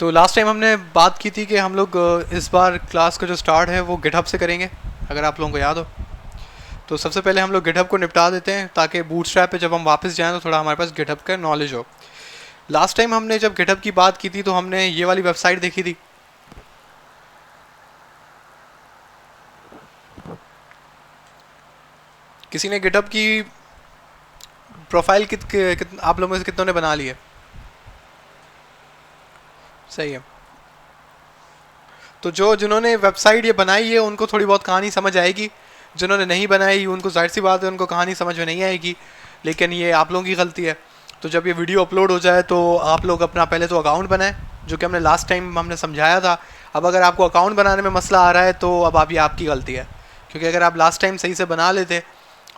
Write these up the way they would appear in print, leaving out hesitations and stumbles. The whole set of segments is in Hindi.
तो लास्ट टाइम हमने बात की थी कि हम लोग इस बार क्लास का जो स्टार्ट है वो गिटहब से करेंगे, अगर आप लोगों को याद हो। तो सबसे पहले हम लोग गिटहब को निपटा देते हैं ताकि बूटस्ट्रैप पे जब हम वापस जाएं तो थोड़ा हमारे पास गिटहब का नॉलेज हो। लास्ट टाइम हमने जब गिटहब की बात की थी तो हमने ये वाली वेबसाइट देखी थी। किसी ने गिटहब की प्रोफाइल आप लोगों में से कितनों ने बना ली है? सही है। तो जो जिन्होंने वेबसाइट ये बनाई है उनको थोड़ी बहुत कहानी समझ आएगी, जिन्होंने नहीं बनाई उनको जाहिर सी बात है उनको कहानी समझ में नहीं आएगी, लेकिन ये आप लोगों की गलती है। तो जब ये वीडियो अपलोड हो जाए तो आप लोग अपना पहले तो अकाउंट बनाएं, जो कि हमने लास्ट टाइम हमने समझाया था। अब अगर आपको अकाउंट बनाने में मसला आ रहा है तो अब आप ये आपकी गलती है, क्योंकि अगर आप लास्ट टाइम सही से बना लेते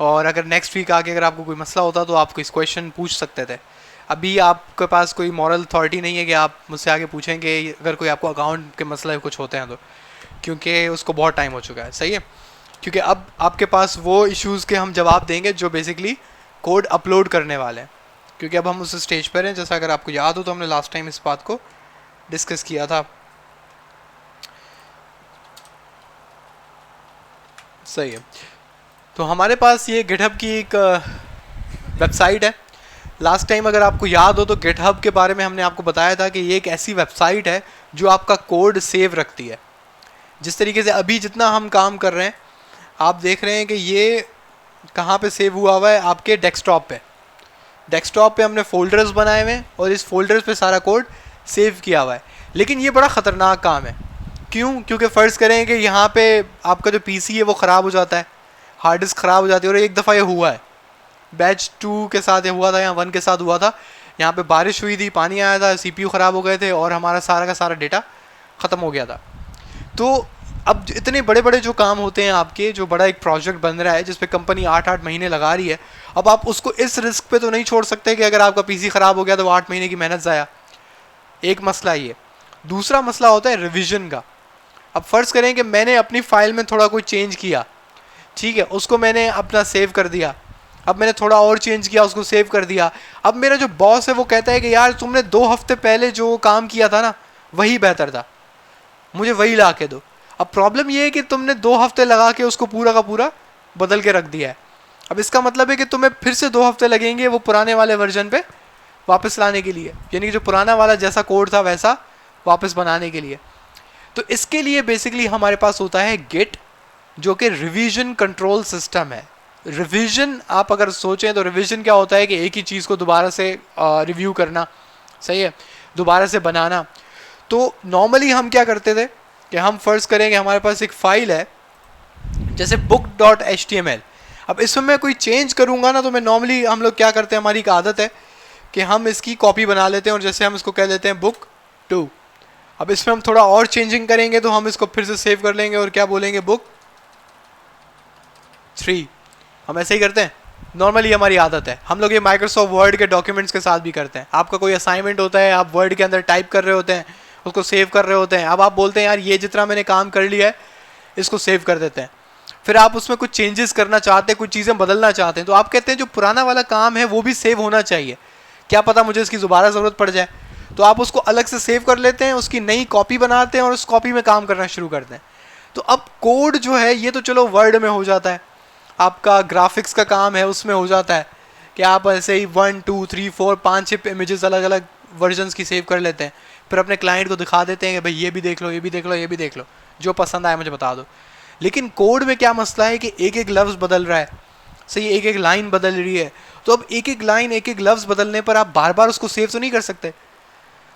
और अगर नेक्स्ट वीक आके अगर आपको कोई मसला होता तो आप इस क्वेश्चन पूछ सकते थे। अभी आपके पास कोई मॉरल अथॉरिटी नहीं है कि आप मुझसे आगे पूछेंगे अगर कोई आपको अकाउंट के मसले कुछ होते हैं तो, क्योंकि उसको बहुत टाइम हो चुका है। सही है, क्योंकि अब आपके पास वो इश्यूज़ के हम जवाब देंगे जो बेसिकली कोड अपलोड करने वाले हैं, क्योंकि अब हम उस स्टेज पर हैं। जैसा अगर आपको याद हो तो हमने लास्ट टाइम इस बात को डिस्कस किया था। सही है, तो हमारे पास ये गिटहब की एक वेबसाइट है। लास्ट टाइम अगर आपको याद हो तो गिटहब के बारे में हमने आपको बताया था कि ये एक ऐसी वेबसाइट है जो आपका कोड सेव रखती है। जिस तरीके से अभी जितना हम काम कर रहे हैं आप देख रहे हैं कि ये कहाँ पे सेव हुआ है, आपके डेस्कटॉप पे। डेस्कटॉप पे हमने फोल्डर्स बनाए हुए हैं और इस फोल्डर्स पे सारा कोड सेव किया हुआ है। लेकिन ये बड़ा ख़तरनाक काम है। क्यों? क्योंकि फ़र्ज़ करें कि यहाँ पे आपका जो पीसी है वो ख़राब हो जाता है, हार्ड डिस्क ख़राब हो जाती है। और एक दफ़ा ये हुआ है, बैच 2 के साथ ये हुआ था या 1 के साथ हुआ था। यहाँ पे बारिश हुई थी, पानी आया था, सीपीयू ख़राब हो गए थे और हमारा सारा का सारा डेटा ख़त्म हो गया था। तो अब इतने बड़े बड़े जो काम होते हैं आपके, जो बड़ा एक प्रोजेक्ट बन रहा है जिस पे कंपनी 8-8 महीने लगा रही है, अब आप उसको इस रिस्क पे तो नहीं छोड़ सकते कि अगर आपका पीसी ख़राब हो गया तो 8 महीने की मेहनत ज़ाया। एक मसला ये। दूसरा मसला होता है रिविजन का। अब फ़र्ज़ करें कि मैंने अपनी फ़ाइल में थोड़ा कोई चेंज किया, ठीक है, उसको मैंने अपना सेव कर दिया। अब मैंने थोड़ा और चेंज किया, उसको सेव कर दिया। अब मेरा जो बॉस है वो कहता है कि यार तुमने 2 हफ्ते पहले जो काम किया था ना वही बेहतर था, मुझे वही ला के दो। अब प्रॉब्लम ये है कि तुमने 2 हफ्ते लगा के उसको पूरा का पूरा बदल के रख दिया है। अब इसका मतलब है कि तुम्हें फिर से 2 हफ्ते लगेंगे वो पुराने वाले वर्जन पे वापस लाने के लिए, यानी कि जो पुराना वाला जैसा कोड था वैसा वापस बनाने के लिए। तो इसके लिए बेसिकली हमारे पास होता है गिट, जो कि रिवीजन कंट्रोल सिस्टम है। रिवीजन आप अगर सोचें तो रिवीजन क्या होता है कि एक ही चीज़ को दोबारा से रिव्यू करना, सही है, दोबारा से बनाना। तो नॉर्मली हम क्या करते थे कि हम फ़र्ज़ करेंगे हमारे पास एक फ़ाइल है जैसे book.html। अब इसमें मैं कोई चेंज करूँगा ना तो मैं नॉर्मली हम लोग क्या करते हैं, हमारी एक आदत है कि हम इसकी कॉपी बना लेते हैं और जैसे हम इसको कह देते हैं book 2। अब इसमें हम थोड़ा और चेंजिंग करेंगे तो हम इसको फिर से सेव कर लेंगे और क्या बोलेंगे book 3। हम ऐसे ही करते हैं, नॉर्मली हमारी आदत है। हम लोग ये माइक्रोसॉफ्ट वर्ड के डॉक्यूमेंट्स के साथ भी करते हैं। आपका कोई असाइनमेंट होता है, आप वर्ड के अंदर टाइप कर रहे होते हैं, उसको सेव कर रहे होते हैं। अब आप बोलते हैं यार ये जितना मैंने काम कर लिया है इसको सेव कर देते हैं। फिर आप उसमें कुछ चेंजेस करना चाहते हैं, कुछ चीज़ें बदलना चाहते हैं, तो आप कहते हैं जो पुराना वाला काम है वो भी सेव होना चाहिए, क्या पता मुझे इसकी दोबारा ज़रूरत पड़ जाए। तो आप उसको अलग से सेव कर लेते हैं, उसकी नई कॉपी बनाते हैं और उस कॉपी में काम करना शुरू करते हैं। तो अब कोड जो है ये तो चलो वर्ड में हो जाता है, आपका ग्राफिक्स का काम है उसमें हो जाता है कि आप ऐसे ही 1 2 3 4 5-6 इमेजेस अलग अलग वर्जन्स की सेव कर लेते हैं, फिर अपने क्लाइंट को दिखा देते हैं कि भाई ये भी देख लो, ये भी देख लो, ये भी देख लो, जो पसंद आए मुझे बता दो। लेकिन कोड में क्या मसला है कि एक एक लफ्ज़ बदल रहा है, सही, एक एक लाइन बदल रही है। तो अब एक एक लाइन, एक एक लफ्ज़ बदलने पर आप बार बार उसको सेव तो नहीं कर सकते।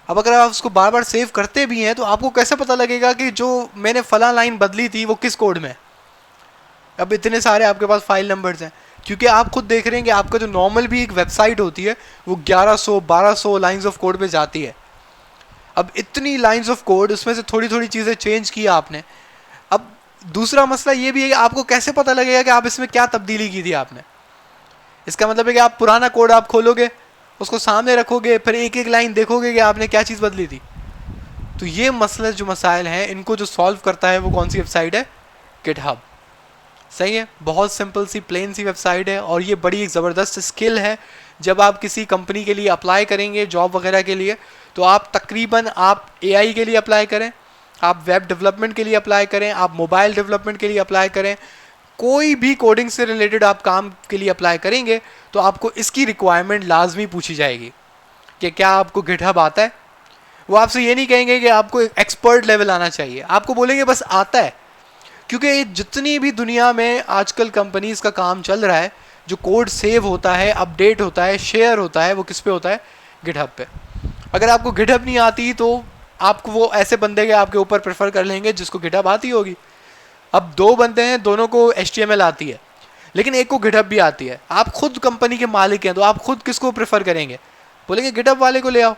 अब अगर आप उसको बार बार सेव करते भी हैं तो आपको कैसे पता लगेगा कि जो मैंने फला लाइन बदली थी वो किस कोड में है? अब इतने सारे आपके पास फाइल नंबर्स हैं, क्योंकि आप खुद देख रहे हैं कि आपका जो नॉर्मल भी एक वेबसाइट होती है वो 1100-1200 लाइंस ऑफ कोड पे जाती है। अब इतनी लाइंस ऑफ कोड, उसमें से थोड़ी थोड़ी चीज़ें चेंज की आपने। अब दूसरा मसला ये भी है कि आपको कैसे पता लगेगा कि आप इसमें क्या तब्दीली की थी आपने? इसका मतलब है कि आप पुराना कोड आप खोलोगे, उसको सामने रखोगे, फिर एक एक लाइन देखोगे कि आपने क्या चीज़ बदली थी। तो ये मसले जो मसाइल हैं इनको जो सॉल्व करता है वो कौन सी वेबसाइट है? गिटहब। सही है, बहुत सिंपल सी प्लेन सी वेबसाइट है और ये बड़ी एक ज़बरदस्त स्किल है जब आप किसी कंपनी के लिए अप्लाई करेंगे जॉब वगैरह के लिए, तो आप तकरीबन आप एआई के लिए अप्लाई करें, आप वेब डेवलपमेंट के लिए अप्लाई करें, आप मोबाइल डेवलपमेंट के लिए अप्लाई करें, कोई भी कोडिंग से रिलेटेड आप काम के लिए अप्लाई करेंगे तो आपको इसकी रिक्वायरमेंट लाजमी पूछी जाएगी कि क्या आपको गिटहब आता है। वो आपसे ये नहीं कहेंगे कि आपको एक्सपर्ट लेवल आना चाहिए, आपको बोलेंगे बस आता है। क्योंकि जितनी भी दुनिया में आजकल कंपनीज का काम चल रहा है, जो कोड सेव होता है, अपडेट होता है, शेयर होता है, वो किस पे होता है? गिटहब पे। अगर आपको गिटहब नहीं आती तो आपको वो ऐसे बंदे के आपके ऊपर प्रेफर कर लेंगे जिसको गिटहब आती होगी। अब दो बंदे हैं, दोनों को HTML आती है, लेकिन एक को गिटहब भी आती है। आप खुद कंपनी के मालिक हैं, तो आप खुद किसको प्रेफर करेंगे? बोलेंगे गिटहब वाले को ले आओ,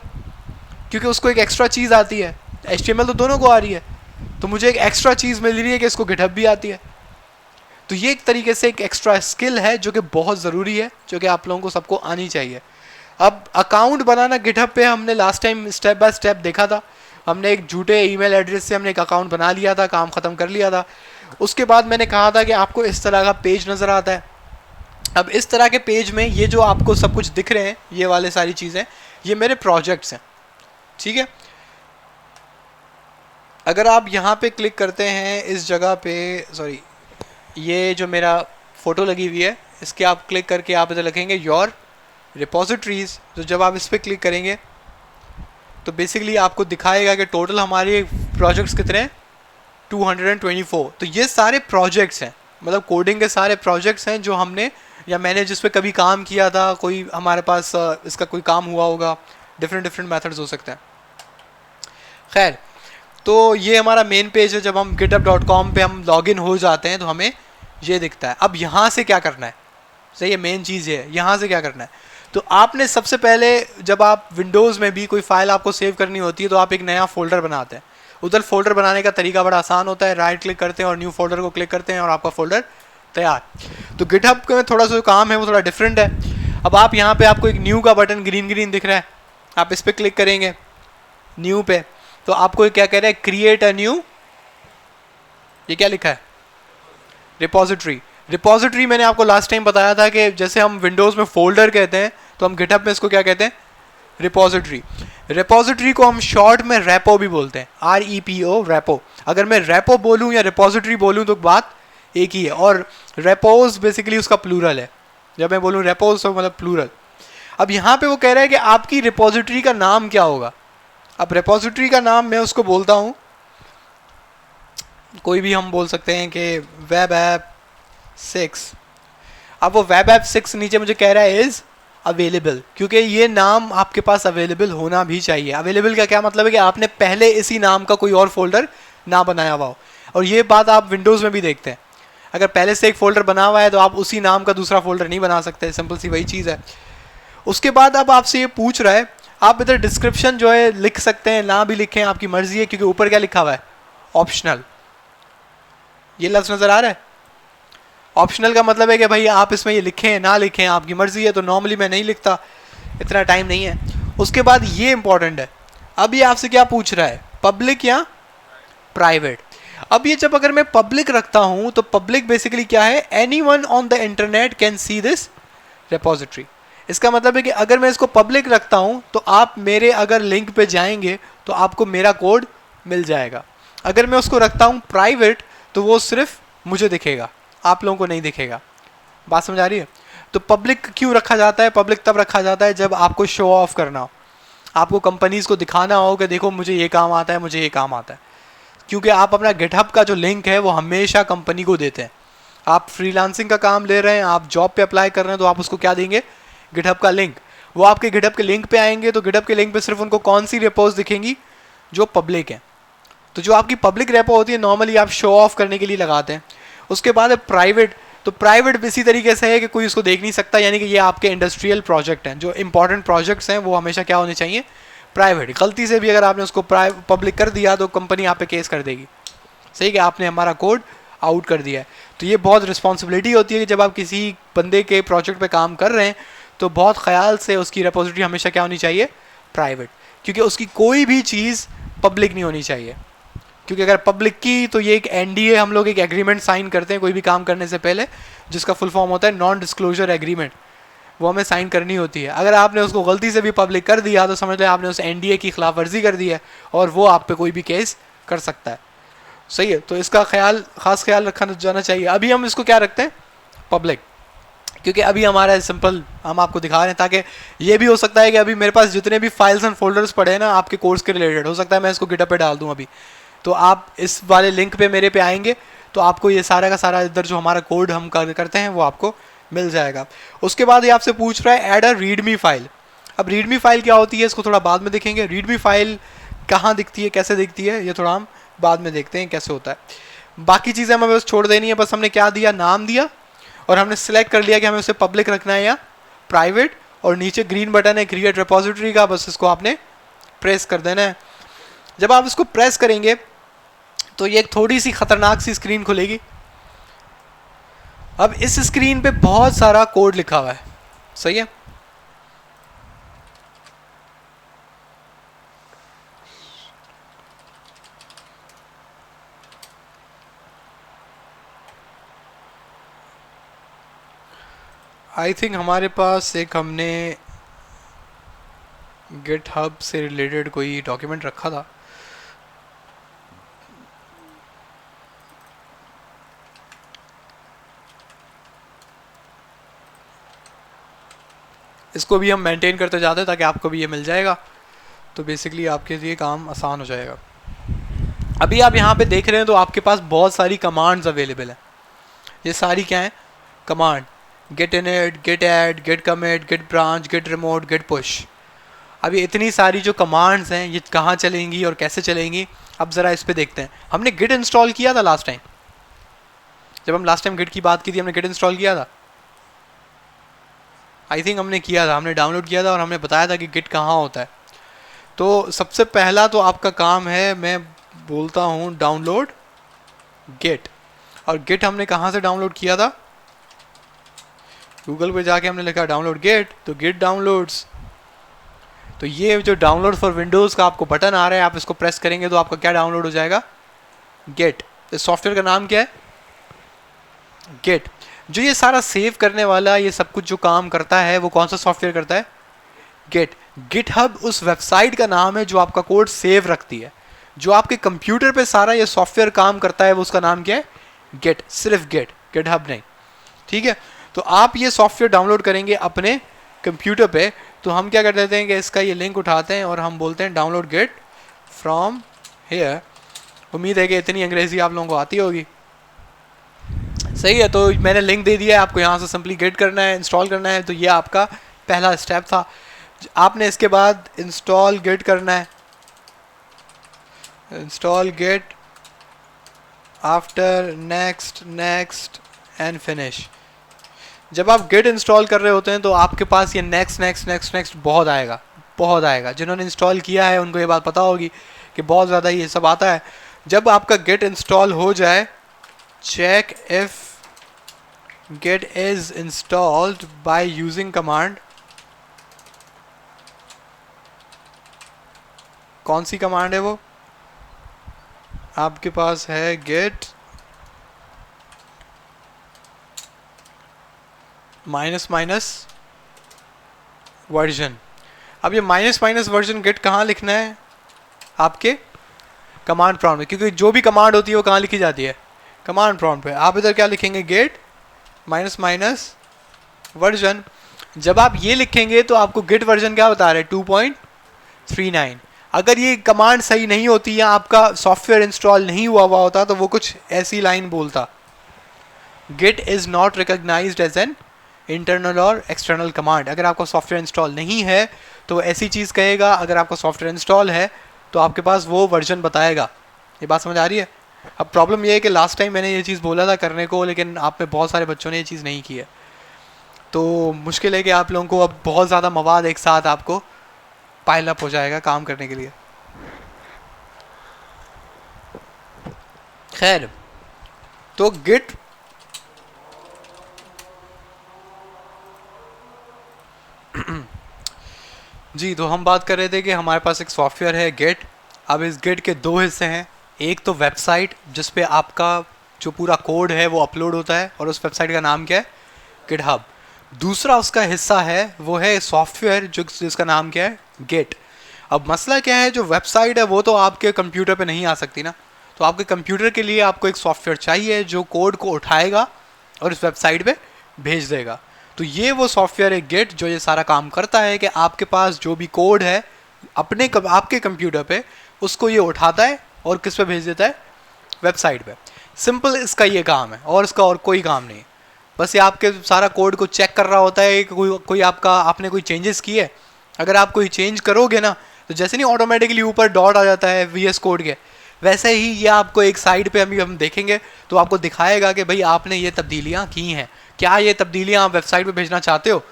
क्योंकि उसको एक एक्स्ट्रा चीज़ आती है। HTML तो दोनों को आ रही है, तो मुझे एक एक्स्ट्रा चीज़ मिल रही है कि इसको गिटहब भी आती है। तो ये एक तरीके से एक एक्स्ट्रा स्किल है जो कि बहुत ज़रूरी है, जो कि आप लोगों को सबको आनी चाहिए। अब अकाउंट बनाना गिटहब पे हमने last time step by step देखा था। हमने एक झूठे ईमेल एड्रेस से हमने एक अकाउंट बना लिया था, काम ख़त्म कर लिया था। उसके बाद मैंने कहा था कि आपको इस तरह का पेज नज़र आता है। अब इस तरह के पेज में ये जो आपको सब कुछ दिख रहे हैं, ये वाले सारी चीज़ें, ये मेरे प्रोजेक्ट्स हैं, ठीक है। अगर आप यहाँ पे क्लिक करते हैं इस जगह पे, सॉरी, ये जो मेरा फ़ोटो लगी हुई है, इसके आप क्लिक करके आप इधर लिखेंगे योर रिपोजिटरीज़। तो जब आप इस पर क्लिक करेंगे तो बेसिकली आपको दिखाएगा कि टोटल हमारे प्रोजेक्ट्स कितने हैं, 224। तो ये सारे प्रोजेक्ट्स हैं, मतलब कोडिंग के सारे प्रोजेक्ट्स हैं जो हमने या मैंने जिस पे कभी काम किया था। कोई हमारे पास इसका कोई काम हुआ होगा, डिफरेंट मेथड्स हो सकते हैं। खैर, तो ये हमारा मेन पेज है। जब हम github.com पे हम लॉगिन हो जाते हैं तो हमें ये दिखता है। अब यहाँ से क्या करना है, सही है, मेन चीज़ ये है, यहाँ से क्या करना है। तो आपने सबसे पहले, जब आप विंडोज़ में भी कोई फाइल आपको सेव करनी होती है तो आप एक नया फोल्डर बनाते हैं। उधर फोल्डर बनाने का तरीका बड़ा आसान होता है, राइट क्लिक करते हैं और न्यू फोल्डर को क्लिक करते हैं और आपका फोल्डर तैयार। तो गिटहब में थोड़ा सा जो काम है वो थोड़ा डिफरेंट है। अब आप यहाँ पे आपको एक न्यू का बटन ग्रीन दिख रहा है, आप इस पर क्लिक करेंगे न्यू पे, तो आपको क्या कह रहा है, क्रिएट अ न्यू, ये क्या लिखा है, रिपोजिटरी। रिपोजिटरी मैंने आपको लास्ट टाइम बताया था कि जैसे हम विंडोज़ में फोल्डर कहते हैं तो हम गिटहब में इसको क्या कहते हैं, रिपोजिटरी। रिपोजिटरी को हम शॉर्ट में रेपो भी बोलते हैं, REPO, रेपो। अगर मैं रेपो बोलूँ या रिपोजिटरी बोलूँ तो बात एक ही है। और रेपोज बेसिकली उसका प्लूरल है। जब मैं बोलूँ रेपोज तो मतलब प्लूरल। अब यहाँ पे वो कह रहा है कि आपकी रिपोजिटरी का नाम क्या होगा। अब रिपोजिटरी का नाम मैं उसको बोलता हूँ, कोई भी हम बोल सकते हैं कि वेब ऐप 6। अब वो वेब ऐप 6 नीचे मुझे कह रहा है इज़ अवेलेबल, क्योंकि ये नाम आपके पास अवेलेबल होना भी चाहिए। अवेलेबल का क्या मतलब है कि आपने पहले इसी नाम का कोई और फोल्डर ना बनाया हुआ हो। और ये बात आप विंडोज़ में भी देखते हैं, अगर पहले से एक फ़ोल्डर बना हुआ है तो आप उसी नाम का दूसरा फोल्डर नहीं बना सकते, सिंपल सी वही चीज़ है। उसके बाद अब आपसे ये पूछ रहा है, आप इधर डिस्क्रिप्शन जो है लिख सकते हैं, ना भी लिखें आपकी मर्जी है, क्योंकि ऊपर क्या लिखा हुआ है, ऑप्शनल। ये लफ्ज़ नज़र आ रहा है, ऑप्शनल का मतलब है कि भाई आप इसमें ये लिखें ना लिखें आपकी मर्जी है। तो नॉर्मली मैं नहीं लिखता, इतना टाइम नहीं है। उसके बाद ये इंपॉर्टेंट है, अब ये आपसे क्या पूछ रहा है, पब्लिक या प्राइवेट। अब ये जब अगर मैं पब्लिक रखता हूँ तो पब्लिक बेसिकली क्या है, anyone on the internet can see this repository. इसका मतलब है कि अगर मैं इसको पब्लिक रखता हूँ तो आप मेरे अगर लिंक पे जाएंगे तो आपको मेरा कोड मिल जाएगा। अगर मैं उसको रखता हूँ प्राइवेट तो वो सिर्फ मुझे दिखेगा, आप लोगों को नहीं दिखेगा। बात समझ आ रही है। तो पब्लिक क्यों रखा जाता है, पब्लिक तब रखा जाता है जब आपको शो ऑफ करना हो, आपको कंपनीज़ को दिखाना हो कि देखो मुझे ये काम आता है, मुझे ये काम आता है। क्योंकि आप अपना गिटहब का जो लिंक है वो हमेशा कंपनी को देते हैं। आप फ्रीलांसिंग का काम ले रहे हैं, आप जॉब पे अप्लाई कर रहे हैं, तो आप उसको क्या देंगे, गिटहब का लिंक। वो आपके गिटहब के लिंक पे आएंगे तो गिटहब के लिंक पे सिर्फ उनको कौन सी रेपोज दिखेंगी, जो पब्लिक है। तो जो आपकी पब्लिक रेपो होती है नॉर्मली आप शो ऑफ करने के लिए लगाते हैं। उसके बाद है प्राइवेट। तो प्राइवेट इसी तरीके से है कि कोई उसको देख नहीं सकता, यानी कि ये आपके इंडस्ट्रियल प्रोजेक्ट हैं, जो इंपॉर्टेंट प्रोजेक्ट्स हैं वो हमेशा क्या होने चाहिए, प्राइवेट। गलती से भी अगर आपने उसको पब्लिक कर दिया तो कंपनी आप पे केस कर देगी, सही कि आपने हमारा कोड आउट कर दिया है। तो ये बहुत रिस्पॉन्सिबिलिटी होती है कि जब आप किसी बंदे के प्रोजेक्ट पे काम कर रहे हैं तो बहुत ख्याल से उसकी रेपोजिटरी हमेशा क्या होनी चाहिए, प्राइवेट। क्योंकि उसकी कोई भी चीज़ पब्लिक नहीं होनी चाहिए। क्योंकि अगर पब्लिक की तो ये एक NDA, हम लोग एक एग्रीमेंट साइन करते हैं कोई भी काम करने से पहले, जिसका फुल फॉर्म होता है नॉन डिस्क्लोजर एग्रीमेंट। वो हमें साइन करनी होती है। अगर आपने उसको गलती से भी पब्लिक कर दिया तो समझ लें आपने उस एनडीए की खिलाफ वर्जी कर दी है और वो आप पे कोई भी केस कर सकता है। सही है, तो इसका खास ख्याल रखा जाना चाहिए। अभी हम इसको क्या रखते हैं, पब्लिक, क्योंकि अभी हमारा सिंपल हम आपको दिखा रहे हैं, ताकि ये भी हो सकता है कि अभी मेरे पास जितने भी फाइल्स एंड फोल्डर्स पड़े हैं ना आपके कोर्स के रिलेटेड, हो सकता है मैं इसको गिटहब पे डाल दूं अभी, तो आप इस वाले लिंक पे मेरे पे आएंगे तो आपको ये सारा का सारा इधर जो हमारा कोड हम करते हैं वो आपको मिल जाएगा। उसके बाद ये आपसे पूछ रहा है ऐड अ रीडमी फाइल। अब रीडमी फाइल क्या होती है इसको थोड़ा बाद में देखेंगे। रीडमी फाइल कहाँ दिखती है, कैसे दिखती है, ये थोड़ा हम बाद में देखते हैं कैसे होता है। बाकी चीज़ें हमें बस छोड़ देनी है, बस हमने क्या दिया, नाम दिया और हमने सिलेक्ट कर लिया कि हमें उसे पब्लिक रखना है या प्राइवेट, और नीचे ग्रीन बटन है क्रिएट रिपोजिटरी का, बस इसको आपने प्रेस कर देना है। जब आप इसको प्रेस करेंगे तो ये एक थोड़ी सी खतरनाक सी स्क्रीन खुलेगी। अब इस स्क्रीन पे बहुत सारा कोड लिखा हुआ है, सही है। आई थिंक हमारे पास एक हमने गिटहब से रिलेटेड कोई डॉक्यूमेंट रखा था। इसको भी हम मेंटेन करते जाते हैं ताकि आपको भी ये मिल जाएगा, तो बेसिकली आपके लिए काम आसान हो जाएगा। अभी आप यहाँ पे देख रहे हैं तो आपके पास बहुत सारी कमांड्स अवेलेबल हैं। ये सारी क्या हैं, command, git init, git add, git commit, git branch, git remote, git push. अब ये इतनी सारी जो कमांड्स हैं ये कहाँ चलेंगी और कैसे चलेंगी, अब ज़रा इस पर देखते हैं। हमने गिट इंस्टॉल किया था लास्ट टाइम, जब हम लास्ट टाइम गिट की बात की थी हमने गिट इंस्टॉल किया था, आई थिंक हमने किया था, हमने डाउनलोड किया था और हमने बताया था कि गिट कहाँ होता है। तो सबसे पहला तो आपका काम है, मैं बोलता हूँ डाउनलोड गिट। और गिट हमने कहाँ से डाउनलोड किया था, गूगल पे जाके हमने लिखा डाउनलोड गिट, तो गिट डाउनलोड्स। तो ये जो डाउनलोड फॉर विंडोज़ का आपको बटन आ रहा है, आप इसको प्रेस करेंगे तो आपका क्या डाउनलोड हो जाएगा, गिट। इस सॉफ्टवेयर का नाम क्या है, गिट। जो ये सारा सेव करने वाला, ये सब कुछ जो काम करता है वो कौन सा सॉफ्टवेयर करता है, गिट। गिटहब उस वेबसाइट का नाम है जो आपका कोड सेव रखती है। जो आपके कंप्यूटर पे सारा ये सॉफ्टवेयर काम करता है वो उसका नाम क्या है, गिट, सिर्फ गिट, गिटहब नहीं, ठीक है। तो आप ये सॉफ्टवेयर डाउनलोड करेंगे अपने कंप्यूटर पे, तो हम क्या कर देते हैं कि इसका ये लिंक उठाते हैं और हम बोलते हैं डाउनलोड गिट फ्रॉम हेयर। उम्मीद है कि इतनी अंग्रेजी आप लोगों को आती होगी, सही है। तो मैंने लिंक दे दिया है, आपको यहाँ से सिंपली गिट करना है, इंस्टॉल करना है। तो ये आपका पहला स्टेप था। आपने इसके बाद इंस्टॉल गिट करना है, install git after next next and finish. जब आप गिट इंस्टॉल कर रहे होते हैं तो आपके पास ये नेक्स्ट नेक्स्ट नेक्स्ट नेक्स्ट बहुत आएगा, बहुत आएगा। जिन्होंने इंस्टॉल किया है उनको ये बात पता होगी कि बहुत ज़्यादा ये सब आता है। जब आपका गिट इंस्टॉल हो जाए, check if git is installed by using command। कौन सी कमांड है वो, आपके पास है git -- वर्जन। अब ये -- वर्जन गिट कहाँ लिखना है, आपके कमांड प्रॉम्प्ट में, क्योंकि जो भी कमांड होती है वो कहाँ लिखी जाती है, कमांड प्रॉम्प्ट पे। आप इधर क्या लिखेंगे, गेट -- वर्जन। जब आप ये लिखेंगे तो आपको गिट वर्जन क्या बता रहे हैं, 2.39। अगर ये कमांड सही नहीं होती या आपका सॉफ्टवेयर इंस्टॉल नहीं हुआ होता तो वो कुछ ऐसी लाइन बोलता, git is not recognised as an internal और एक्सटर्नल कमांड। अगर आपका सॉफ्टवेयर इंस्टॉल नहीं है तो ऐसी चीज़ कहेगा, अगर आपका सॉफ्टवेयर इंस्टॉल है तो आपके पास वो वर्जन बताएगा। ये बात समझ आ रही है। अब प्रॉब्लम ये है कि लास्ट टाइम मैंने ये चीज़ बोला था करने को, लेकिन आप में बहुत सारे बच्चों ने ये चीज़ नहीं की है, तो मुश्किल है कि आप लोगों को अब बहुत ज़्यादा मवाद एक साथ आपको पाइल अप हो जाएगा काम करने के लिए। खैर, तो गिट जी, तो हम बात कर रहे थे कि हमारे पास एक सॉफ्टवेयर है गिट। अब इस गिट के दो हिस्से हैं, एक तो वेबसाइट जिस पे आपका जो पूरा कोड है वो अपलोड होता है, और उस वेबसाइट का नाम क्या है, गिटहब। दूसरा उसका हिस्सा है वो है सॉफ्टवेयर जो जिसका नाम क्या है, गेट। अब मसला क्या है, जो वेबसाइट है वो तो आपके कंप्यूटर पे नहीं आ सकती ना, तो आपके कंप्यूटर के लिए आपको एक सॉफ्टवेयर चाहिए जो कोड को उठाएगा और इस वेबसाइट पे भेज देगा। तो ये वो सॉफ्टवेयर है गेट, जो ये सारा काम करता है कि आपके पास जो भी कोड है आपके कंप्यूटर पे, उसको ये उठाता है और किस पे भेज देता है, वेबसाइट पे। सिंपल इसका ये काम है, और इसका और कोई काम नहीं। बस ये आपके सारा कोड को चेक कर रहा होता है कि कोई आपका आपने कोई चेंजेस किए। अगर आप कोई चेंज करोगे ना, तो जैसे नहीं ऑटोमेटिकली ऊपर डॉट आ जाता है VS कोड के, वैसे ही ये आपको एक साइड पे अभी हम देखेंगे तो आपको दिखाएगा कि भाई आपने ये तब्दीलियाँ की हैं, क्या ये तब्दीलियाँ आप वेबसाइट पे भेजना चाहते हो।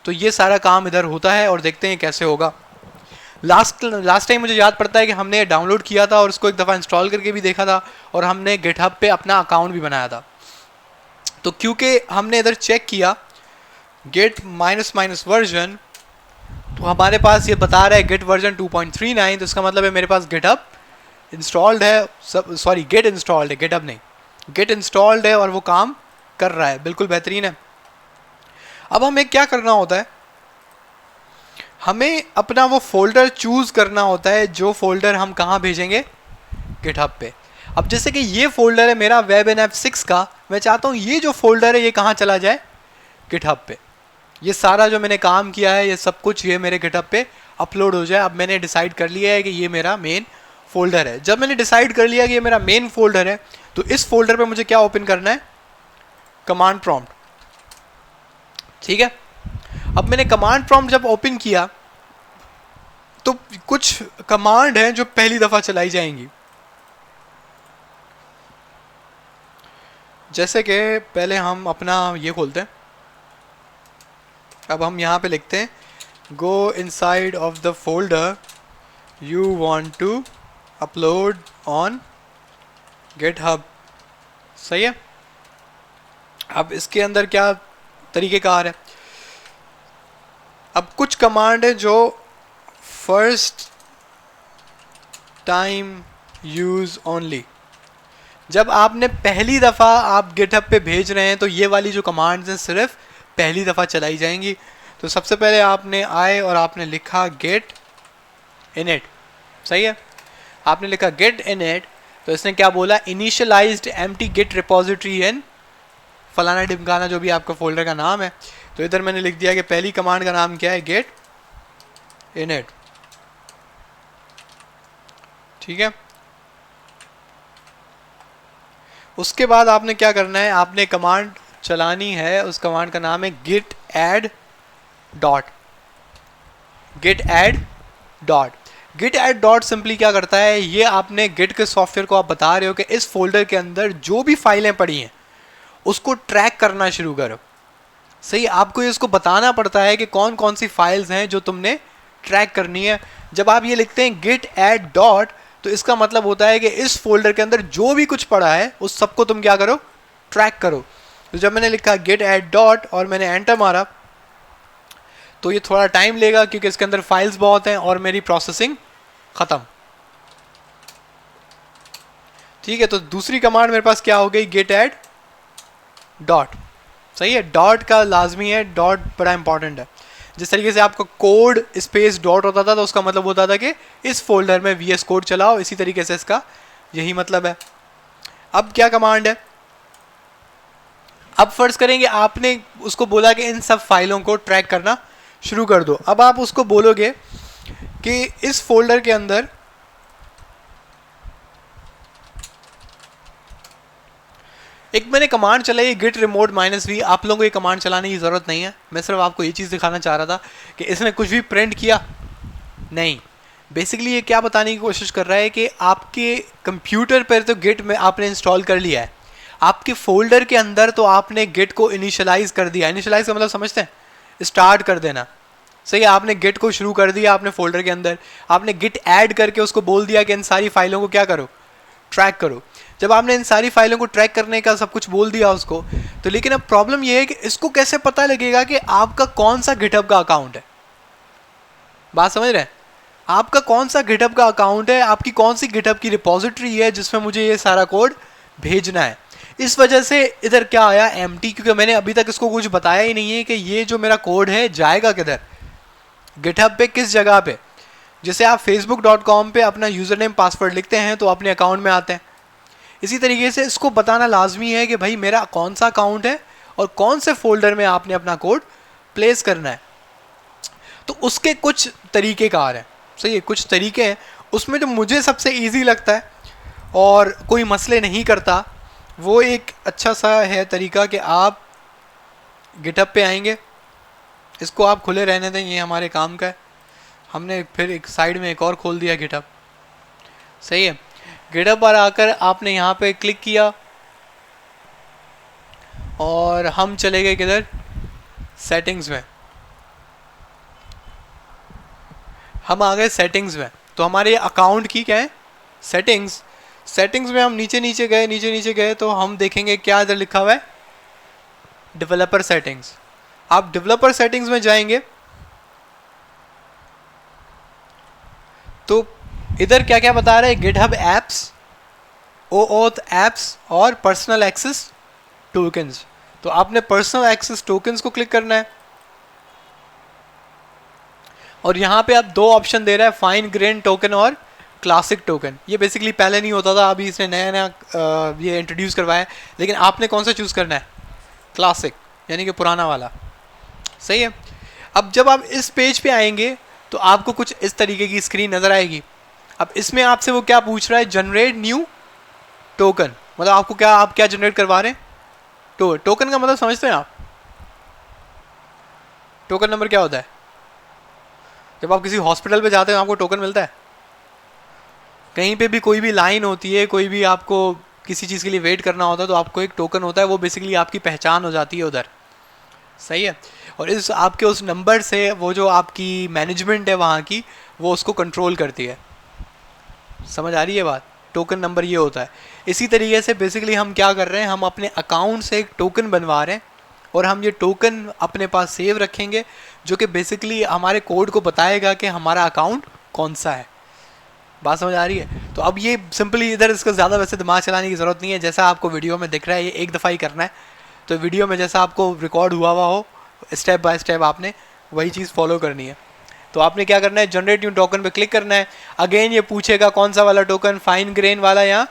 तो ये सारा काम इधर होता है और देखते हैं कैसे होगा। लास्ट टाइम मुझे याद पड़ता है कि हमने डाउनलोड किया था और उसको एक दफ़ा इंस्टॉल करके भी देखा था, और हमने गिटहब पे अपना अकाउंट भी बनाया था। तो क्योंकि हमने इधर चेक किया गेट माइनस वर्जन, तो हमारे पास ये बता रहा है गेट वर्जन 2.39, तो इसका मतलब है मेरे पास गिटहब इंस्टॉल्ड है, सॉरी गेट इंस्टॉल्ड है, गिटहब नहीं, गेट इंस्टॉल्ड है और वो काम कर रहा है, बिल्कुल बेहतरीन है। अब हमें क्या करना होता है, हमें अपना वो फोल्डर चूज़ करना होता है जो फोल्डर हम कहाँ भेजेंगे, गिटहब पे। अब जैसे कि ये फोल्डर है मेरा webnf6 का, मैं चाहता हूँ ये जो फोल्डर है ये कहाँ चला जाए, गिटहब पे। ये सारा जो मैंने काम किया है ये सब कुछ ये मेरे गिटहब पे अपलोड हो जाए। अब मैंने डिसाइड कर लिया है कि ये मेरा मेन फोल्डर है। जब मैंने डिसाइड कर लिया कि ये मेरा मेन फोल्डर है, तो इस फोल्डर पे मुझे क्या ओपन करना है, कमांड प्रॉम्प्ट। ठीक है, अब मैंने कमांड प्रॉम्प्ट जब ओपन किया तो कुछ कमांड हैं जो पहली दफ़ा चलाई जाएंगी। जैसे कि पहले हम अपना ये खोलते हैं, अब हम यहाँ पे लिखते हैं go inside of the folder you want to upload on GitHub. सही है। अब इसके अंदर क्या तरीक़ेकार है, अब कुछ कमांड है जो फर्स्ट टाइम यूज़ ओनली, जब आपने पहली दफ़ा आप गिटहब पे भेज रहे हैं तो ये वाली जो कमांड्स हैं सिर्फ पहली दफ़ा चलाई जाएंगी। तो सबसे पहले आपने आए और आपने लिखा गेट इनिट। सही है, आपने लिखा गेट इनिट, तो इसने क्या बोला, इनिशियलाइज्ड एम्प्टी गिट रिपोजिटरी इन फलाना ढिमकाना जो भी आपका फोल्डर का नाम है। तो इधर मैंने लिख दिया कि पहली कमांड का नाम क्या है, गेट इनिट। ठीक है, उसके बाद आपने क्या करना है, आपने कमांड चलानी है, उस कमांड का नाम है git add dot. git add dot simply क्या करता है, ये आपने गिट के सॉफ्टवेयर को आप बता रहे हो कि इस फोल्डर के अंदर जो भी फाइलें पड़ी हैं उसको ट्रैक करना शुरू करो। सही, आपको इसको बताना पड़ता है कि कौन कौन सी फाइल्स हैं जो तुमने ट्रैक करनी है। जब आप ये लिखते हैं git add डॉट, तो इसका मतलब होता है कि इस फोल्डर के अंदर जो भी कुछ पड़ा है उस सबको तुम क्या करो, ट्रैक करो। तो जब मैंने लिखा git add डॉट और मैंने एंटर मारा, तो ये थोड़ा टाइम लेगा क्योंकि इसके अंदर फाइल्स बहुत हैं और मेरी प्रोसेसिंग ख़त्म। ठीक है, तो दूसरी कमांड मेरे पास क्या हो गई, git add डॉट। सही है, डॉट का लाजमी है, डॉट बड़ा इंपॉर्टेंट है। जिस तरीके से आपका कोड स्पेस डॉट होता था तो उसका मतलब होता था कि इस फोल्डर में VS कोड चलाओ, इसी तरीके से इसका यही मतलब है। अब क्या कमांड है, अब फर्ज करेंगे आपने उसको बोला कि इन सब फाइलों को ट्रैक करना शुरू कर दो। अब आप उसको बोलोगे कि इस फोल्डर के अंदर एक मैंने कमांड चलाई git remote -v। आप लोगों को ये कमांड चलाने की ज़रूरत नहीं है, मैं सिर्फ आपको ये चीज़ दिखाना चाह रहा था कि इसने कुछ भी प्रिंट किया नहीं। बेसिकली ये क्या बताने की कोशिश कर रहा है कि आपके कंप्यूटर पर तो गिट में आपने इंस्टॉल कर लिया है, आपके फोल्डर के अंदर तो आपने गिट को इनिशियलाइज़ कर दिया। इनिशियलाइज़ का मतलब समझते हैं, स्टार्ट कर देना। सही है, आपने गिट को शुरू कर दिया आपने फोल्डर के अंदर, आपने गिट ऐड करके उसको बोल दिया कि इन सारी फाइलों को क्या करो, ट्रैक करो। जब आपने इन सारी फाइलों को ट्रैक करने का सब कुछ बोल दिया उसको, तो लेकिन अब प्रॉब्लम ये है कि इसको कैसे पता लगेगा कि आपका कौन सा गिटहब का अकाउंट है। बात समझ रहे हैं, आपका कौन सा गिटहब का अकाउंट है, आपकी कौन सी गिटहब की रिपोजिटरी है जिसमें मुझे ये सारा कोड भेजना है। इस वजह से इधर क्या आया एम्प्टी, क्योंकि मैंने अभी तक इसको कुछ बताया ही नहीं है कि ये जो मेरा कोड है जाएगा किधर, गिटहब पे किस जगह पे। जैसे आप facebook.com पे अपना यूज़र नेम पासवर्ड लिखते हैं तो अपने अकाउंट में आते हैं, इसी तरीके से इसको बताना लाजमी है कि भाई मेरा कौन सा अकाउंट है और कौन से फोल्डर में आपने अपना कोड प्लेस करना है। तो उसके कुछ तरीक़ेकार हैं, सही है, कुछ तरीके हैं। उसमें जो मुझे सबसे ईजी लगता है और कोई मसले नहीं करता, वो एक अच्छा सा है तरीका कि आप गिटहब पे आएंगे, इसको आप खुले रहने दें, ये हमारे काम का है। हमने फिर एक साइड में एक और खोल दिया गिटहब, सही है। गिटहब पर आकर आपने यहाँ पे क्लिक किया और हम चले गए किधर, सेटिंग्स में। हम आ गए सेटिंग्स में, तो हमारे अकाउंट की क्या है सेटिंग्स। सेटिंग्स में हम नीचे नीचे गए तो हम देखेंगे क्या इधर लिखा हुआ है, डेवलपर सेटिंग्स। आप डेवलपर सेटिंग्स में जाएंगे तो इधर क्या क्या बता रहा है, गिटहब एप्स, ओऑथ एप्स और पर्सनल एक्सेस टोकन्स। तो आपने पर्सनल एक्सेस टोकन्स को क्लिक करना है और यहाँ पे आप दो ऑप्शन दे रहा है, फाइन ग्रेन टोकन और क्लासिक टोकन। ये बेसिकली पहले नहीं होता था, अभी इसने नया नया ये इंट्रोड्यूस करवाया है, लेकिन आपने कौन सा चूज़ करना है, क्लासिक, यानी कि पुराना वाला, सही है। अब जब आप इस पेज पे आएंगे तो आपको कुछ इस तरीके की स्क्रीन नज़र आएगी। अब इसमें आपसे वो क्या पूछ रहा है, जनरेट न्यू टोकन, मतलब आपको क्या, आप क्या जनरेट करवा रहे हैं, टोकन का मतलब समझते हैं आप, टोकन नंबर क्या होता है। जब आप किसी हॉस्पिटल पे जाते हैं आपको टोकन मिलता है, कहीं पे भी कोई भी लाइन होती है, कोई भी आपको किसी चीज़ के लिए वेट करना होता है तो आपको एक टोकन होता है, वो बेसिकली आपकी पहचान हो जाती है उधर, सही है। और इस आपके उस नंबर से वो जो आपकी मैनेजमेंट है वहाँ की, वो उसको कंट्रोल करती है। समझ आ रही है बात, टोकन नंबर ये होता है। इसी तरीके से बेसिकली हम क्या कर रहे हैं, हम अपने अकाउंट से एक टोकन बनवा रहे हैं और हम ये टोकन अपने पास सेव रखेंगे, जो कि बेसिकली हमारे कोड को बताएगा कि हमारा अकाउंट कौन सा है। बात समझ आ रही है। तो अब ये सिंपली इधर इसका ज़्यादा वैसे दिमाग चलाने की ज़रूरत नहीं है, जैसा आपको वीडियो में दिख रहा है ये एक दफ़ा ही करना है। तो वीडियो में जैसा आपको रिकॉर्ड हुआ हो, स्टेप बाय स्टेप आपने वही चीज़ फॉलो करनी है। तो आपने क्या करना है, जनरेट न्यू टोकन पे क्लिक करना है। अगेन ये पूछेगा कौन सा वाला टोकन, फाइन ग्रेन वाला या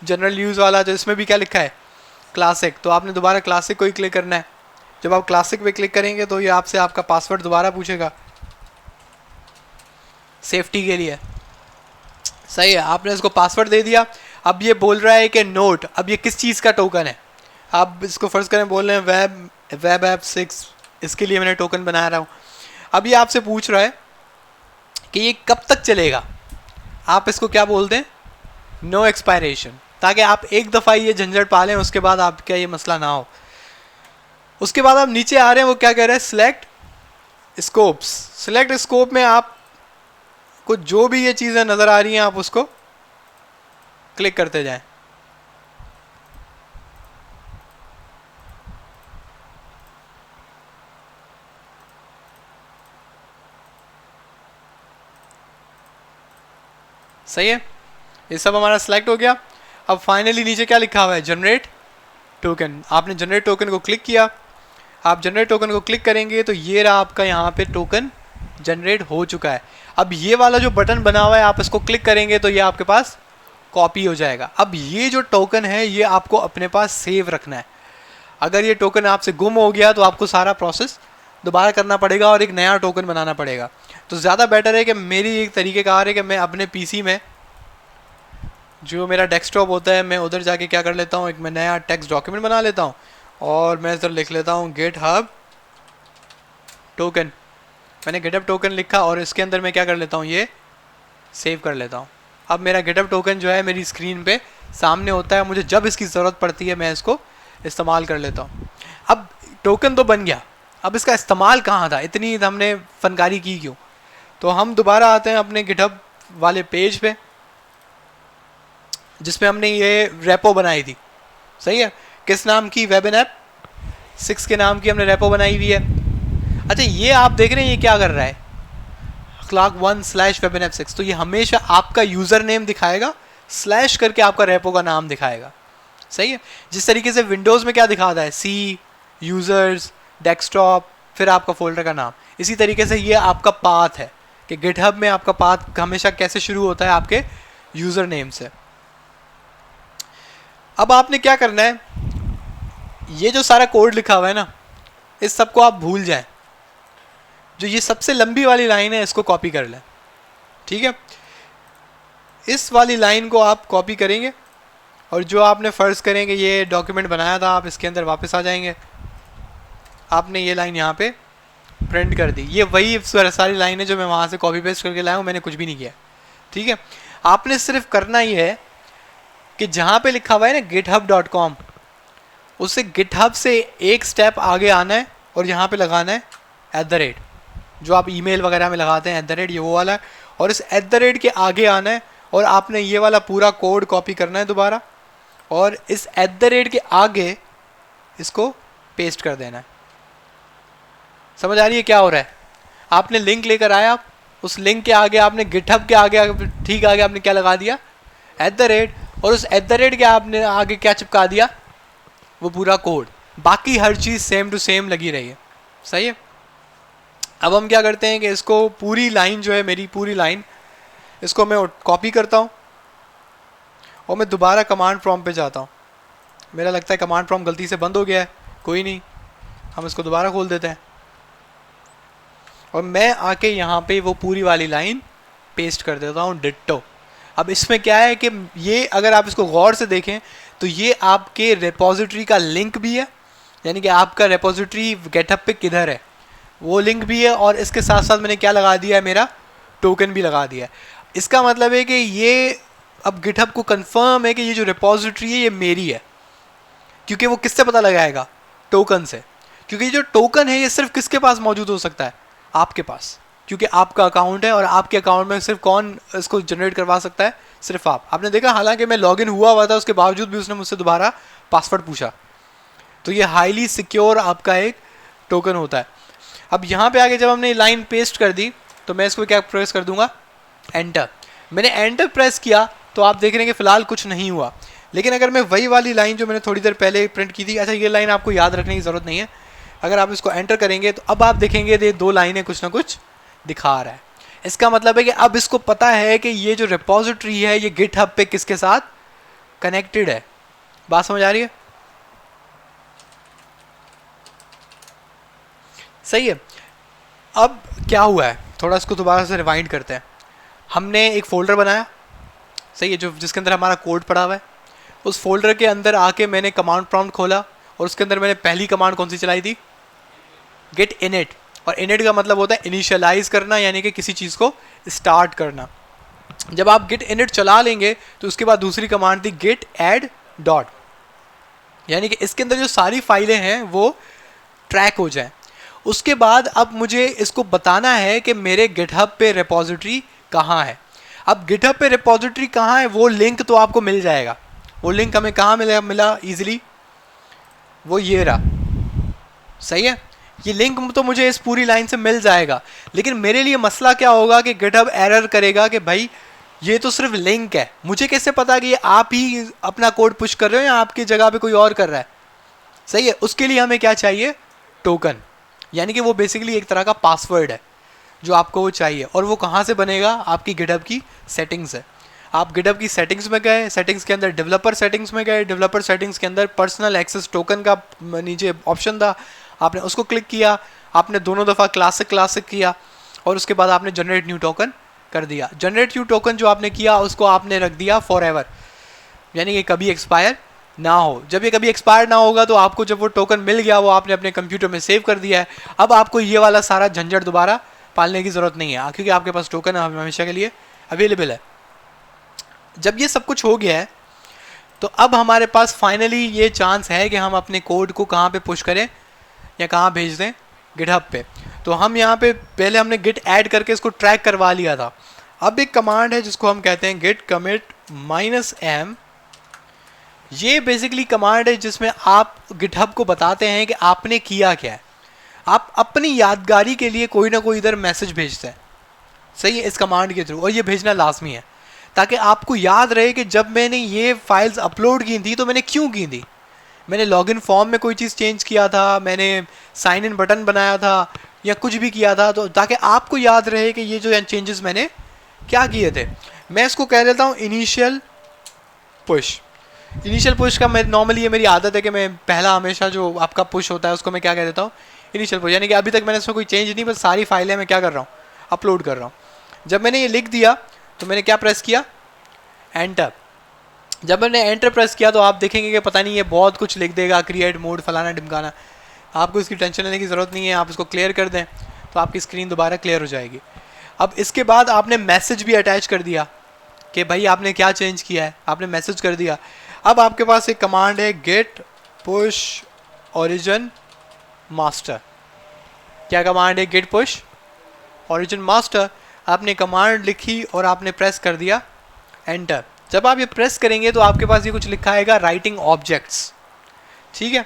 जनरल यूज़ वाला। तो इसमें भी क्या लिखा है, क्लासिक, तो आपने दोबारा क्लासिक को ही क्लिक करना है। जब आप क्लासिक पे क्लिक करेंगे तो ये आपसे आपका पासवर्ड दोबारा पूछेगा सेफ्टी के लिए, सही है। आपने इसको पासवर्ड दे दिया। अब ये बोल रहा है कि नोट, अब ये किस चीज़ का टोकन है। आप इसको फर्ज करें बोल रहे हैं वेब ऐप 6, इसके लिए मैंने टोकन बना रहा हूँ। अब ये आपसे पूछ रहा है कि ये कब तक चलेगा। आप इसको क्या बोलते हैं, नो एक्सपायरेशन, ताकि आप एक दफ़ा ये झंझट पा लें, उसके बाद आपका ये मसला ना हो। उसके बाद आप नीचे आ रहे हैं, वो क्या कह रहे हैं, सिलेक्ट स्कोप्स। सिलेक्ट स्कोप में आप कुछ जो भी ये चीज़ें नज़र आ रही हैं आप उसको क्लिक करते जाएं। सही है, ये सब हमारा सिलेक्ट हो गया। अब फाइनली नीचे क्या लिखा हुआ है, जनरेट टोकन। आपने जनरेट टोकन को क्लिक किया। आप जनरेट टोकन को क्लिक करेंगे तो ये रहा आपका यहाँ पे टोकन जनरेट हो चुका है। अब ये वाला जो बटन बना हुआ है आप इसको क्लिक करेंगे तो ये आपके पास कॉपी हो जाएगा। अब ये जो टोकन है ये आपको अपने पास सेव रखना है। अगर ये टोकन आपसे गुम हो गया तो आपको सारा प्रोसेस दोबारा करना पड़ेगा और एक नया टोकन बनाना पड़ेगा। तो ज़्यादा बेटर है कि मेरी एक तरीक़ेकार है कि मैं अपने पीसी में जो मेरा डेस्कटॉप होता है मैं उधर जाके क्या कर लेता हूँ, एक मैं नया टेक्स्ट डॉक्यूमेंट बना लेता हूँ और मैं इधर लिख लेता हूँ गिटहब टोकन। मैंने गिटहब टोकन लिखा और इसके अंदर मैं क्या कर लेता हूँ, ये सेव कर लेता हूँ। अब मेरा गिटहब टोकन जो है मेरी स्क्रीन पे सामने होता है, मुझे जब इसकी ज़रूरत पड़ती है मैं इसको इस्तेमाल कर लेता हूँ। अब टोकन तो बन गया, अब इसका इस्तेमाल कहाँ था, इतनी हमने फनकारी की क्यों। तो हम दोबारा आते हैं अपने गिटहब वाले पेज पे जिसमें हमने ये रेपो बनाई थी, सही है। किस नाम की, वेबन ऐप 6 के नाम की हमने रेपो बनाई हुई है। अच्छा ये आप देख रहे हैं ये क्या कर रहा है, clock1/webanap6। तो ये हमेशा आपका यूज़र नेम दिखाएगा, स्लैश करके आपका रेपो का नाम दिखाएगा, सही है। जिस तरीके से विंडोज़ में क्या दिखाता है, सी, यूज़र्स, डेस्कटॉप, फिर आपका फोल्डर का नाम, इसी तरीके से ये आपका पाथ है कि गिटहब में आपका पाथ हमेशा कैसे शुरू होता है, आपके यूज़र नेम से। अब आपने क्या करना है, ये जो सारा कोड लिखा हुआ है ना, इस सबको आप भूल जाएं। जो ये सबसे लंबी वाली लाइन है इसको कॉपी कर लें, ठीक है। इस वाली लाइन को आप कॉपी करेंगे और जो आपने फ़र्ज़ करेंगे ये डॉक्यूमेंट बनाया था, आप इसके अंदर वापस आ जाएंगे। आपने ये लाइन यहाँ पे प्रिंट कर दी, ये वही सारी लाइन है जो मैं वहाँ से कॉपी पेस्ट करके लाया हूँ, मैंने कुछ भी नहीं किया, ठीक है। आपने सिर्फ करना ये है कि जहाँ पे लिखा हुआ है ना github.com, उससे गिटहब से एक स्टेप आगे आना है और यहाँ पे लगाना है @ जो आप ईमेल वगैरह में लगाते हैं @ ये वो वाला है, और इस @ के आगे आना है और आपने ये वाला पूरा कोड कॉपी करना है दोबारा, और इस @ के आगे इसको पेस्ट कर देना है। समझ आ रही है क्या हो रहा है? आपने लिंक लेकर आया, उस लिंक के आगे आपने गिटहब के आगे ठीक आगे आपने क्या लगा दिया, @ और उस @ के आपने आगे क्या चिपका दिया, वो पूरा कोड। बाकी हर चीज़ सेम टू सेम लगी रही है, सही है। अब हम क्या करते हैं कि इसको पूरी लाइन जो है, मेरी पूरी लाइन, इसको मैं कॉपी करता हूँ और मैं दोबारा कमांड प्रॉम्प्ट पे जाता हूँ। मेरा लगता है कमांड प्रॉम्प्ट गलती से बंद हो गया है, कोई नहीं, हम इसको दोबारा खोल देते हैं और मैं आके यहाँ पे वो पूरी वाली लाइन पेस्ट कर देता हूँ, डिट्टो। अब इसमें क्या है कि ये अगर आप इसको गौर से देखें तो ये आपके रेपोजिटरी का लिंक भी है, यानी कि आपका रेपोजिटरी गिटहब पे किधर है वो लिंक भी है, और इसके साथ साथ मैंने क्या लगा दिया है, मेरा टोकन भी लगा दिया है। इसका मतलब है कि ये अब गिटहब को कंफर्म है कि ये जो रेपोजिटरी है ये मेरी है, क्योंकि वो किससे पता लगाएगा, टोकन से। क्योंकि ये जो टोकन है ये सिर्फ किसके पास मौजूद हो सकता है, आपके पास, क्योंकि आपका अकाउंट है और आपके अकाउंट में सिर्फ कौन इसको जनरेट करवा सकता है, सिर्फ आप। आपने देखा हालांकि मैं लॉगिन हुआ था, उसके बावजूद भी उसने मुझसे दोबारा पासवर्ड पूछा। तो ये हाईली सिक्योर आपका एक टोकन होता है। अब यहाँ पे आगे जब हमने लाइन पेस्ट कर दी तो मैं इसको क्या प्रेस कर दूंगा, एंटर। मैंने एंटर प्रेस किया तो आप देख रहे हैं कि फ़िलहाल कुछ नहीं हुआ, लेकिन अगर मैं वही वाली लाइन जो मैंने थोड़ी देर पहले प्रिंट की थी, अच्छा ये लाइन आपको याद रखने की ज़रूरत नहीं है, अगर आप इसको एंटर करेंगे तो अब आप देखेंगे ये 2 लाइनें कुछ ना कुछ दिखा रहा है। इसका मतलब है कि अब इसको पता है कि ये जो रेपोजिटरी है ये गिटहब पे किसके साथ कनेक्टेड है। बात समझ आ रही है? सही है। अब क्या हुआ है, थोड़ा इसको दोबारा से रिवाइंड करते हैं। हमने एक फ़ोल्डर बनाया, सही है, जो जिसके अंदर हमारा कोड पड़ा हुआ है। उस फोल्डर के अंदर आके मैंने कमांड प्रॉम्प्ट खोला और उसके अंदर मैंने पहली कमांड कौन सी चलाई थी, गेट इनिट। और इनिट का मतलब होता है इनिशियलाइज करना, यानी कि किसी चीज़ को स्टार्ट करना। जब आप गेट इनिट चला लेंगे तो उसके बाद दूसरी कमांड थी गेट ऐड डॉट, यानी कि इसके अंदर जो सारी फाइलें हैं वो ट्रैक हो जाएं। उसके बाद अब मुझे इसको बताना है कि मेरे गिटहब पे रिपोजिटरी कहाँ है। अब गिटहब पे रिपोजिटरी कहाँ है वो लिंक तो आपको मिल जाएगा। वो लिंक हमें कहाँ मिला ईजिली, वो ये रहा, सही है। ये लिंक तो मुझे इस पूरी लाइन से मिल जाएगा, लेकिन मेरे लिए मसला क्या होगा कि गिटहब एरर करेगा कि भाई ये तो सिर्फ लिंक है, मुझे कैसे पता कि ये आप ही अपना कोड पुश कर रहे हो या आपकी जगह पे कोई और कर रहा है, सही है। उसके लिए हमें क्या चाहिए, टोकन, यानी कि वो बेसिकली एक तरह का पासवर्ड है जो आपको वो चाहिए। और वो कहाँ से बनेगा, आपकी गिटहब की सेटिंग्स है। आप गिटहब की सेटिंग्स में गए, सेटिंग्स के अंदर डेवलपर सेटिंग्स में गए, डेवलपर सेटिंग्स के अंदर पर्सनल एक्सेस टोकन का नीचे ऑप्शन था, आपने उसको क्लिक किया, आपने दोनों दफ़ा क्लासिक किया और उसके बाद आपने जनरेट न्यू टोकन कर दिया। जनरेट न्यू टोकन जो आपने किया उसको आपने रख दिया फॉर एवर, यानी कि कभी एक्सपायर ना हो। जब ये कभी एक्सपायर ना होगा तो आपको जब वो टोकन मिल गया वो आपने अपने कंप्यूटर में सेव कर दिया है। अब आपको ये वाला सारा झंझट दोबारा पालने की ज़रूरत नहीं है, क्योंकि आपके पास टोकन हमेशा के लिए अवेलेबल है। जब ये सब कुछ हो गया है तो अब हमारे पास फाइनली ये चांस है कि हम अपने कोड को कहाँ पे पुश करें या कहाँ भेज दें, गिटहब पे। तो हम यहाँ पे पहले हमने गिट ऐड करके इसको ट्रैक करवा लिया था। अब एक कमांड है जिसको हम कहते हैं गिट कमिट -m। ये बेसिकली कमांड है जिसमें आप गिटहब को बताते हैं कि आपने किया क्या है। आप अपनी यादगारी के लिए कोई ना कोई इधर मैसेज भेजते हैं, सही है, इस कमांड के थ्रू, और ये भेजना लाजमी है। ताकि आपको याद रहे कि जब मैंने ये फाइल्स अपलोड की थी तो मैंने क्यों की थी। मैंने लॉगिन फॉर्म में कोई चीज़ चेंज किया था, मैंने साइन इन बटन बनाया था, या कुछ भी किया था, तो ताकि आपको याद रहे कि ये जो चेंजेस मैंने क्या किए थे। मैं इसको कह देता हूँ इनिशियल पुश। इनिशियल पुश का मैं नॉर्मली, ये मेरी आदत है कि मैं पहला हमेशा जो आपका पुश होता है उसको मैं क्या कह देता हूँ, इनिशियल पुश। यानी कि अभी तक मैंने इसमें कोई चेंज नहीं, बस सारी फाइलें मैं क्या कर रहा हूँ, अपलोड कर रहा हूँ। जब मैंने ये लिख दिया तो मैंने क्या प्रेस किया, एंटर। जब मैंने एंटर प्रेस किया तो आप देखेंगे कि पता नहीं ये बहुत कुछ लिख देगा, क्रिएट मोड फलाना ढिमकाना। आपको इसकी टेंशन लेने की ज़रूरत नहीं है, आप इसको क्लियर कर दें तो आपकी स्क्रीन दोबारा क्लियर हो जाएगी। अब इसके बाद आपने मैसेज भी अटैच कर दिया कि भाई आपने क्या चेंज किया है, आपने मैसेज कर दिया। अब आपके पास एक कमांड है, गेट पुश ओरिजिन मास्टर। क्या कमांड है, गेट पुश ओरिजिन मास्टर। आपने कमांड लिखी और आपने प्रेस कर दिया एंटर। जब आप ये प्रेस करेंगे तो आपके पास ये कुछ लिखा आएगा, राइटिंग ऑब्जेक्ट्स। ठीक है,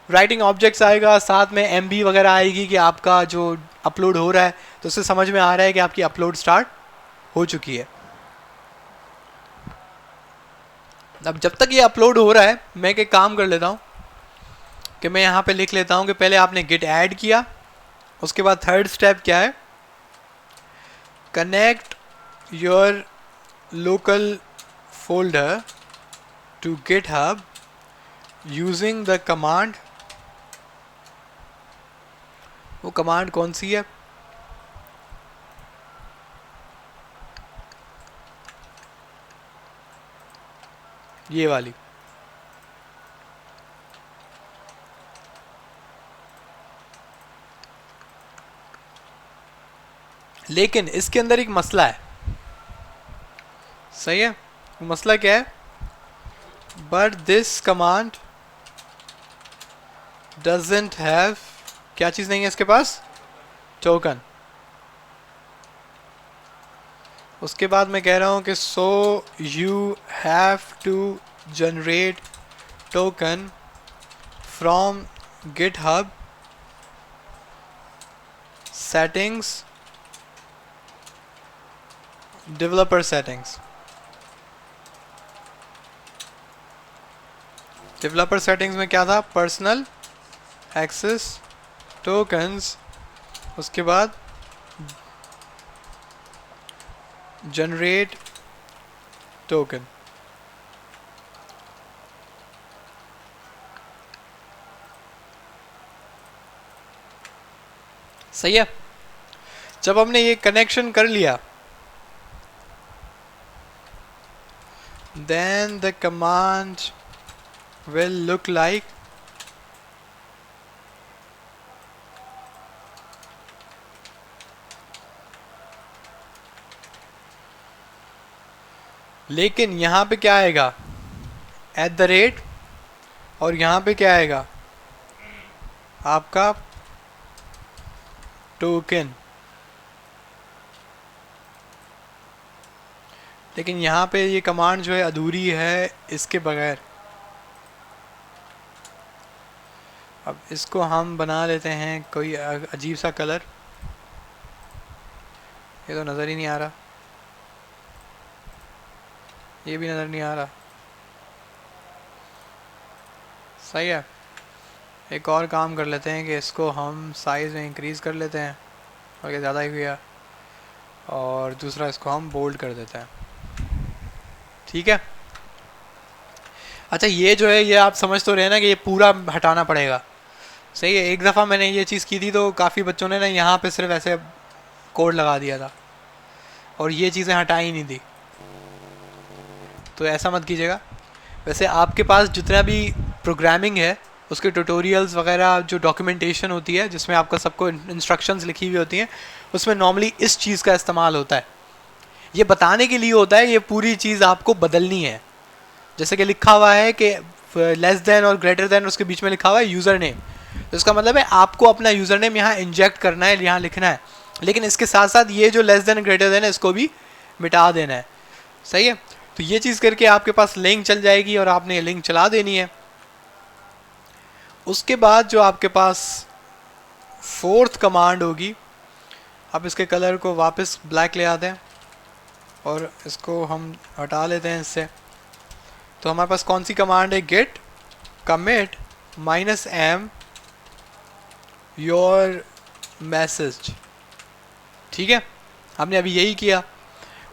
राइटिंग ऑब्जेक्ट्स आएगा, साथ में MB वगैरह आएगी कि आपका जो अपलोड हो रहा है, तो उससे समझ में आ रहा है कि आपकी अपलोड स्टार्ट हो चुकी है। अब जब तक ये अपलोड हो रहा है मैं एक काम कर लेता हूँ कि मैं यहाँ पे लिख लेता हूँ कि पहले आपने गिट ऐड किया, उसके बाद थर्ड स्टेप क्या है, connect your local folder to GitHub using the command. वो कमांड कौन सी है, ये वाली। लेकिन इसके अंदर एक मसला है, सही है। मसला क्या है, but this command doesn't have, क्या चीज़ नहीं है इसके पास, टोकन। उसके बाद मैं कह रहा हूँ कि so you have to generate token from GitHub settings, developer settings. Developer settings में क्या था, पर्सनल एक्सेस टोकन्स, उसके बाद जनरेट टोकन। सही है। जब हमने ये कनेक्शन कर लिया, then the command will look like लेकिन यहाँ पे क्या आएगा, @ और यहाँ पे क्या आएगा, आपका टोकन। लेकिन यहाँ पे ये कमांड जो है अधूरी है इसके बगैर। अब इसको हम बना लेते हैं कोई अजीब सा कलर, ये तो नज़र ही नहीं आ रहा, ये भी नज़र नहीं आ रहा। सही है, एक और काम कर लेते हैं कि इसको हम साइज़ में इंक्रीज़ कर लेते हैं, और ये ज़्यादा ही गया, और दूसरा इसको हम बोल्ड कर देते हैं। ठीक है। अच्छा, ये जो है ये आप समझ तो रहे हैं ना कि ये पूरा हटाना पड़ेगा। सही है। एक दफ़ा मैंने ये चीज़ की थी तो काफ़ी बच्चों ने ना यहाँ पे सिर्फ ऐसे कोड लगा दिया था और ये चीज़ें हटा ही नहीं दी, तो ऐसा मत कीजिएगा। वैसे आपके पास जितना भी प्रोग्रामिंग है उसके ट्यूटोरियल्स वगैरह, जो डॉक्यूमेंटेशन होती है जिसमें आपका सबको इंस्ट्रक्शंस लिखी हुई होती हैं, उसमें नॉर्मली इस चीज़ का इस्तेमाल होता है। ये बताने के लिए होता है ये पूरी चीज़ आपको बदलनी है। जैसे कि लिखा हुआ है कि लेस देन और ग्रेटर देन, उसके बीच में लिखा हुआ है यूज़र नेम, तो इसका मतलब है आपको अपना यूज़र नेम यहाँ इंजेक्ट करना है, यहाँ लिखना है। लेकिन इसके साथ साथ ये जो लेस देन ग्रेटर देन है इसको भी मिटा देना है। सही है। तो ये चीज़ करके आपके पास लिंक चल जाएगी और आपने ये लिंक चला देनी है। उसके बाद जो आपके पास फोर्थ कमांड होगी, आप इसके कलर को वापस ब्लैक ले आते हैं। और इसको हम हटा लेते हैं इससे। तो हमारे पास कौन सी कमांड है, git commit -m your message. ठीक है, हमने अभी यही किया।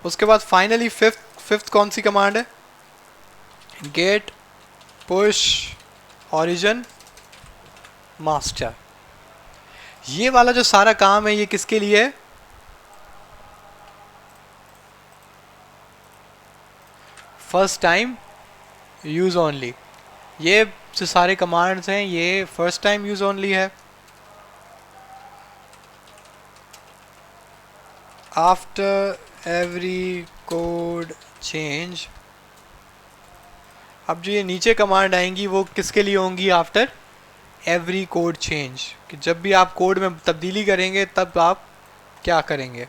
उसके बाद फाइनली फिफ्थ कौन सी कमांड है, गेट पुश ओरिजिन मास्टर। ये वाला जो सारा काम है ये किसके लिए है, फर्स्ट टाइम यूज ओनली। ये जो सारे कमांड्स हैं ये फर्स्ट टाइम यूज ओनली है। आफ्टर एवरी कोड चेंज, अब जो ये नीचे कमांड आएंगी वो किसके लिए होंगी, आफ्टर एवरी कोड चेंज, कि जब भी आप कोड में तब्दीली करेंगे तब आप क्या करेंगे।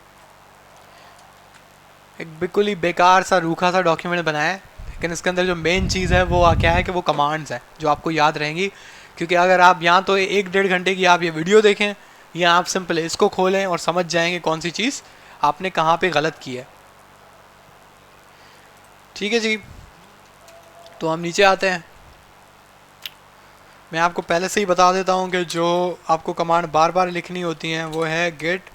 एक बिल्कुल ही बेकार सा रूखा सा डॉक्यूमेंट बनाया है, लेकिन इसके अंदर जो मेन चीज़ है वो क्या है कि वो कमांड्स हैं जो आपको याद रहेंगी। क्योंकि अगर आप यहाँ तो 1-1.5 घंटे की आप ये वीडियो देखें या आप सिंपल इसको खोलें और समझ जाएंगे कौन सी चीज़ आपने कहाँ पे गलत की है। ठीक है जी, तो हम नीचे आते हैं। मैं आपको पहले से ही बता देता हूँ कि जो आपको कमांड बार बार लिखनी होती हैं वो है गेट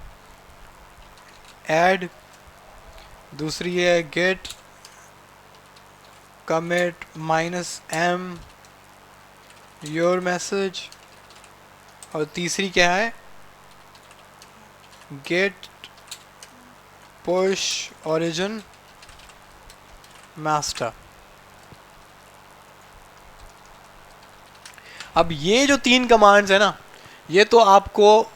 ऐड, दूसरी है git commit -m your message, और तीसरी क्या है, गेट पुश ओरिजिन मास्टर। अब ये जो 3 कमांड्स है ना, ये तो आपको,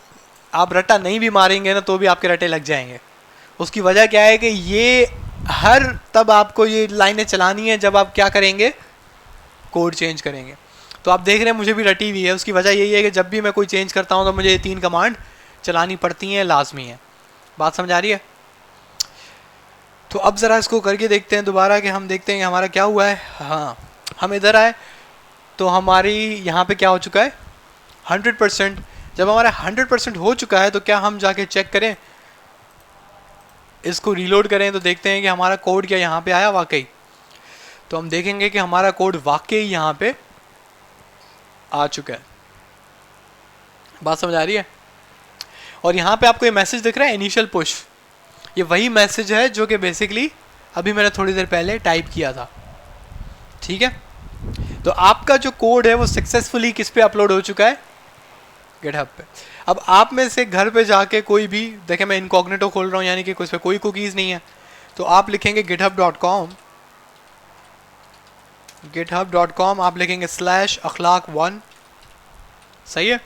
आप रट्टा नहीं भी मारेंगे ना तो भी आपके रट्टे लग जाएंगे। उसकी वजह क्या है कि ये हर तब आपको ये लाइनें चलानी है जब आप क्या करेंगे, कोड चेंज करेंगे। तो आप देख रहे हैं मुझे भी रटी हुई है। उसकी वजह यही है कि जब भी मैं कोई चेंज करता हूँ तो मुझे ये 3 कमांड चलानी पड़ती हैं, लाजमी है। बात समझ आ रही है। तो अब ज़रा इसको करके देखते हैं दोबारा कि हम देखते हैं हमारा क्या हुआ है। हाँ, हम इधर आए तो हमारी यहाँ पे क्या हो चुका है, 100%। जब हमारा 100% हो चुका है तो क्या हम जाके चेक करें, इसको रीलोड करें तो देखते हैं कि हमारा कोड क्या यहाँ पे आया वाकई। तो हम देखेंगे कि हमारा कोड वाकई यहाँ पे आ चुका है। बात समझ आ रही है। और यहाँ पे आपको ये मैसेज दिख रहा है इनिशियल पुश, ये वही मैसेज है जो कि बेसिकली अभी मैंने थोड़ी देर पहले टाइप किया था। ठीक है, तो आपका जो कोड है वो सक्सेसफुली किस पे अपलोड हो चुका है, गिटहब पे। अब आप में से घर पे जाके कोई भी देखें, मैं इनकॉग्निटो खोल रहा हूँ यानी कि उस पर कोई कुकीज़ नहीं है, तो आप लिखेंगे github.com, github.com आप लिखेंगे /akhlaq1, सही है,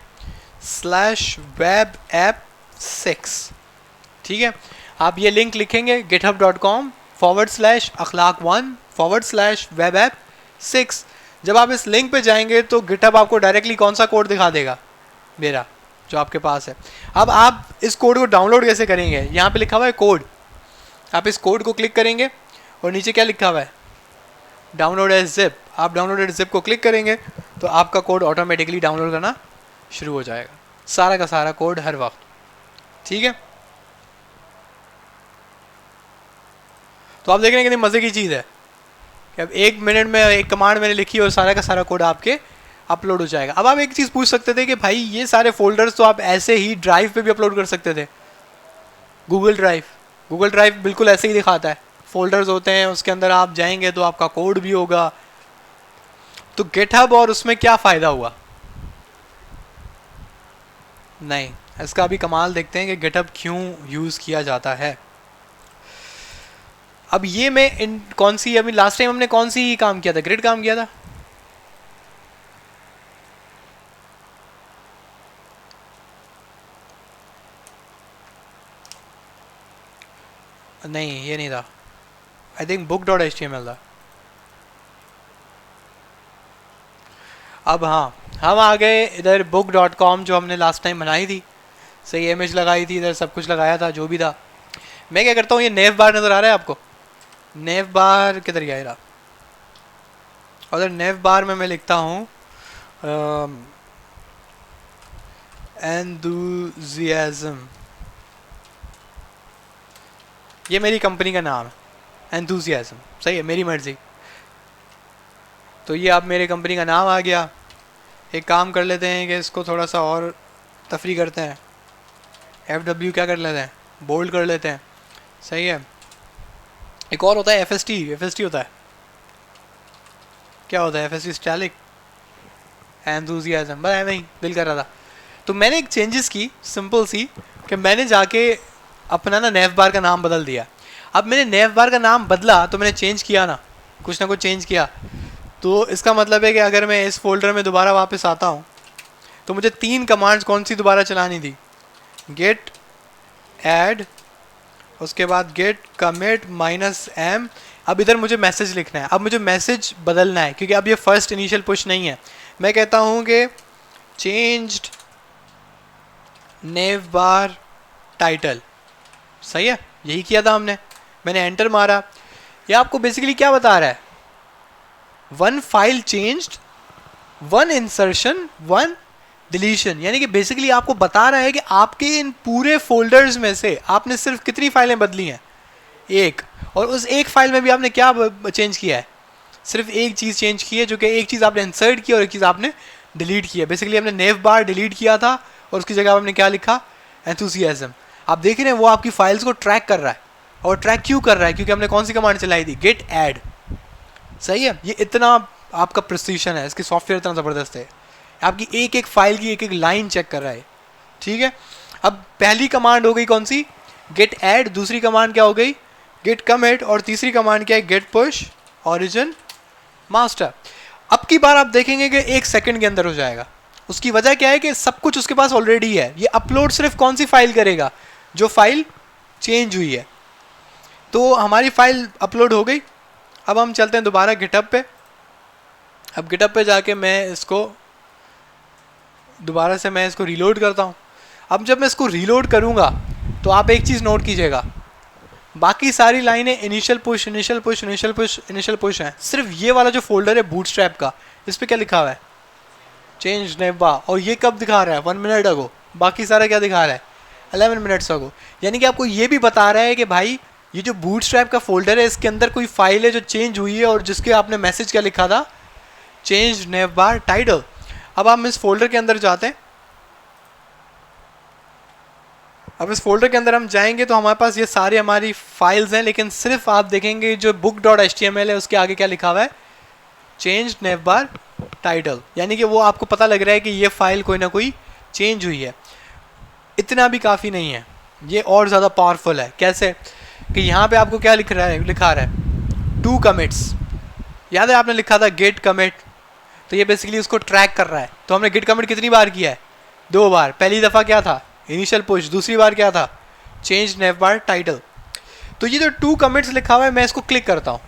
/webapp6। ठीक है, आप ये लिंक लिखेंगे github.com/akhlaq1/webapp6। जब आप इस लिंक पे जाएंगे तो गिटहब आपको डायरेक्टली कौन सा कोड दिखा देगा, मेरा जो आपके पास है। अब आप इस कोड को डाउनलोड कैसे करेंगे, यहाँ पे लिखा हुआ है कोड, आप इस कोड को क्लिक करेंगे और नीचे क्या लिखा हुआ है, डाउनलोड एज जिप। आप डाउनलोड एज जिप को क्लिक करेंगे तो आपका कोड ऑटोमेटिकली डाउनलोड करना शुरू हो जाएगा, सारा का सारा कोड हर वक्त। ठीक है, तो आप देख रहे हैं कितनी मज़े की चीज़ है कि अब 1 मिनट में एक कमांड मैंने लिखी और सारा का सारा कोड आपके अपलोड हो जाएगा। अब आप एक चीज़ पूछ सकते थे कि भाई ये सारे फोल्डर्स तो आप ऐसे ही ड्राइव पे भी अपलोड कर सकते थे, गूगल ड्राइव बिल्कुल ऐसे ही दिखाता है, फोल्डर्स होते हैं उसके अंदर आप जाएंगे तो आपका कोड भी होगा। तो गिटहब और उसमें क्या फ़ायदा हुआ, नहीं, इसका भी कमाल देखते हैं कि गिटहब क्यों यूज़ किया जाता है। अब ये मैं कौन सी, अभी लास्ट टाइम हमने कौन सी काम किया था, ग्रिड काम किया था। नहीं ये नहीं था, आई थिंक book.html था। अब हाँ, हम आ गए इधर book.com जो हमने लास्ट टाइम बनाई थी, सही इमेज लगाई थी, इधर सब कुछ लगाया था जो भी था। मैं क्या करता हूँ, ये नेव बार नज़र आ रहा है आपको, नेव बार किधर गया रहा, उधर नेव बार में मैं लिखता हूँ एंथुसियाज्म, ये मेरी कंपनी का नाम है। एंथुसियाज्म, सही है, मेरी मर्जी। तो ये अब मेरे कंपनी का नाम आ गया। एक काम कर लेते हैं कि इसको थोड़ा सा और तफरी करते हैं, FW क्या कर लेते हैं, बोल्ड कर लेते हैं, सही है। एक और होता है FST होता है, क्या होता है FST, स्टैलिक एंथुसियाज्म, बस ऐਵੇਂ ही दिल कर रहा था। तो मैंने एक चेंजेस की सिंपल सी, कि मैंने जाके अपना ना नेव बार का नाम बदल दिया। अब मैंने नेव बार का नाम बदला तो मैंने चेंज किया ना कुछ चेंज किया, तो इसका मतलब है कि अगर मैं इस फोल्डर में दोबारा वापस आता हूँ तो मुझे 3 कमांड्स कौन सी दोबारा चलानी थी, गेट ऐड, उसके बाद गेट कमिट -m। अब इधर मुझे मैसेज लिखना है, अब मुझे मैसेज बदलना है क्योंकि अब ये फर्स्ट इनिशियल पुश नहीं है। मैं कहता हूँ कि चेंज्ड नेव बार टाइटल, सही है, यही किया था हमने। मैंने एंटर मारा, ये आपको बेसिकली क्या बता रहा है, 1 फाइल चेंज्ड, 1 इंसर्शन, 1 डिलीशन, यानी कि बेसिकली आपको बता रहा है कि आपके इन पूरे फोल्डर्स में से आपने सिर्फ कितनी फाइलें बदली हैं, एक, और उस एक फाइल में भी आपने क्या चेंज किया है, सिर्फ एक चीज़ चेंज की है, जो कि एक चीज़ आपने इंसर्ट की और एक चीज़ आपने डिलीट किया। बेसिकली हमने नेव बार डिलीट किया था और उसकी जगह आपने क्या लिखा, एंथुसियाज्म। आप देख रहे हैं वो आपकी फाइल्स को ट्रैक कर रहा है, और ट्रैक क्यों कर रहा है, क्योंकि हमने कौन सी कमांड चलाई थी, गेट ऐड, सही है। ये इतना आपका प्रिसीशन है, इसकी सॉफ्टवेयर इतना ज़बरदस्त है, आपकी एक एक फाइल की एक एक लाइन चेक कर रहा है, ठीक है। अब पहली कमांड हो गई कौन सी, गेट ऐड, दूसरी कमांड क्या हो गई, गेट कमिट, और तीसरी कमांड क्या है, गेट पुश ओरिजिन मास्टर। अब की बार आप देखेंगे कि 1 सेकंड के अंदर हो जाएगा। उसकी वजह क्या है कि सब कुछ उसके पास ऑलरेडी है, ये अपलोड सिर्फ कौन सी फाइल करेगा, जो फाइल चेंज हुई है। तो हमारी फाइल अपलोड हो गई। अब हम चलते हैं दोबारा गिटहब पे। अब गिटहब पे जाके मैं इसको दोबारा से रीलोड करता हूँ। अब जब मैं इसको रीलोड करूँगा तो आप एक चीज़ नोट कीजिएगा, बाकी सारी लाइनें initial push initial push initial push initial push हैं। सिर्फ ये वाला जो फोल्डर है बूटस्ट्रैप का, इस पर क्या लिखा हुआ है, चेंज नेवा, और ये कब दिखा रहा है, 1 मिनट अगो। बाकी सारा क्या दिखा रहा है, 11 मिनट्स अगो। यानी कि आपको ये भी बता रहा है कि भाई ये जो बूटस्ट्रैप का फोल्डर है इसके अंदर कोई फाइल है जो चेंज हुई है, और जिसके आपने मैसेज क्या लिखा था, चेंज नेव बार टाइटल। अब हम इस फोल्डर के अंदर जाते हैं। अब इस फोल्डर के अंदर हम जाएंगे तो हमारे पास ये सारी हमारी फाइल्स हैं, लेकिन सिर्फ आप देखेंगे जो book.html है उसके आगे क्या लिखा हुआ है, चेंज नेव बार टाइटल। यानी कि वो आपको पता लग रहा है कि ये फाइल कोई ना कोई चेंज हुई है। इतना भी काफ़ी नहीं है, ये और ज़्यादा पावरफुल है। कैसे कि यहाँ पे आपको क्या लिखा रहा है 2 कमिट्स। याद है आपने लिखा था गेट कमिट, तो ये बेसिकली उसको ट्रैक कर रहा है। तो हमने गेट कमिट कितनी बार किया है, 2 बार। पहली दफ़ा क्या था, इनिशियल पुश, दूसरी बार क्या था, चेंज नेव बार टाइटल। तो ये जो 2 कमिट्स लिखा हुआ है, मैं इसको क्लिक करता हूँ।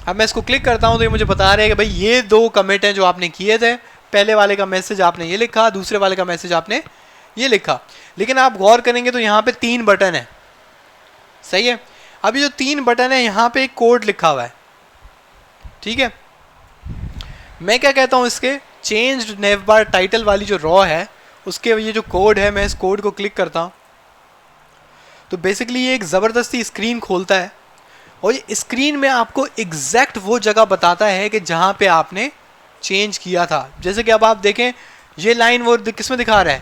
अब मैं इसको क्लिक करता हूँ तो ये मुझे बता रहा है कि भाई ये 2 कमिट हैं जो आपने किए थे। पहले वाले का मैसेज आपने ये लिखा, दूसरे वाले का मैसेज आपने ये लिखा। लेकिन आप गौर करेंगे तो यहाँ पे 3 बटन है, सही है। अब ये जो 3 बटन है यहाँ पे एक कोड लिखा हुआ है, ठीक है। मैं क्या कहता हूँ, इसके चेंज नेव बार टाइटल वाली जो रॉ है उसके ये जो कोड है, मैं इस कोड को क्लिक करता हूँ तो बेसिकली ये एक ज़बरदस्ती स्क्रीन खोलता है, और ये स्क्रीन में आपको एग्जैक्ट वो जगह बताता है कि जहाँ पे आपने चेंज किया था। जैसे कि अब आप देखें ये लाइन वो किस में दिखा रहा है,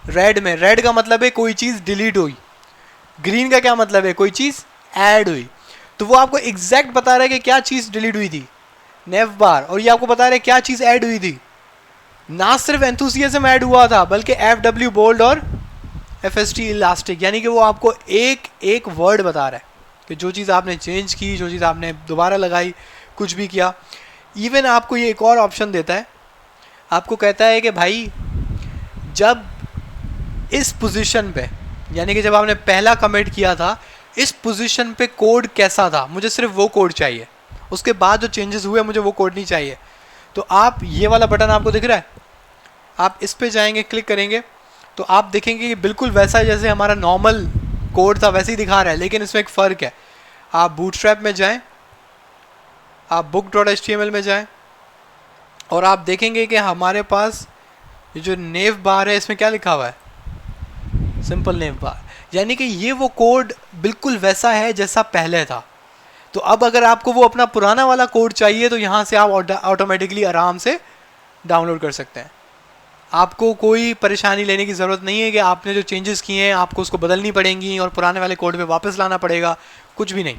रेड में। रेड का मतलब है कोई चीज़ डिलीट हुई, ग्रीन का क्या मतलब है, कोई चीज़ ऐड हुई। तो वो आपको एग्जैक्ट बता रहा है कि क्या चीज़ डिलीट हुई थी, नेव बार, और ये आपको बता रहा है क्या चीज़ ऐड हुई थी। ना सिर्फ एंथुसियाज्म ऐड हुआ था बल्कि FW बोल्ड और FST इलास्टिक। यानी कि वो आपको एक एक वर्ड बता रहा है कि जो चीज़ आपने चेंज की, जो चीज़ आपने दोबारा लगाई, कुछ भी किया। इवन आपको ये एक और ऑप्शन देता है, आपको कहता है कि भाई जब इस पोजीशन पे, यानी कि जब आपने पहला कमिट किया था, इस पोजीशन पे कोड कैसा था, मुझे सिर्फ वो कोड चाहिए, उसके बाद जो चेंजेस हुए मुझे वो कोड नहीं चाहिए। तो आप ये वाला बटन आपको दिख रहा है, आप इस पे जाएंगे, क्लिक करेंगे तो आप देखेंगे कि बिल्कुल वैसा जैसे हमारा नॉर्मल कोड था वैसे ही दिखा रहा है, लेकिन इसमें एक फ़र्क है। आप बूटस्ट्रैप में जाएं, आप book.html में जाएं, और आप देखेंगे कि हमारे पास ये जो नेव बार है इसमें क्या लिखा हुआ है, सिंपल नेव बार। यानी कि ये वो कोड बिल्कुल वैसा है जैसा पहले था, तो अब अगर आपको वो अपना पुराना वाला कोड चाहिए तो यहाँ से आप ऑटोमेटिकली आराम से डाउनलोड कर सकते हैं। आपको कोई परेशानी लेने की ज़रूरत नहीं है कि आपने जो चेंजेस किए हैं आपको उसको बदलनी पड़ेंगी और पुराने वाले कोड पे वापस लाना पड़ेगा, कुछ भी नहीं।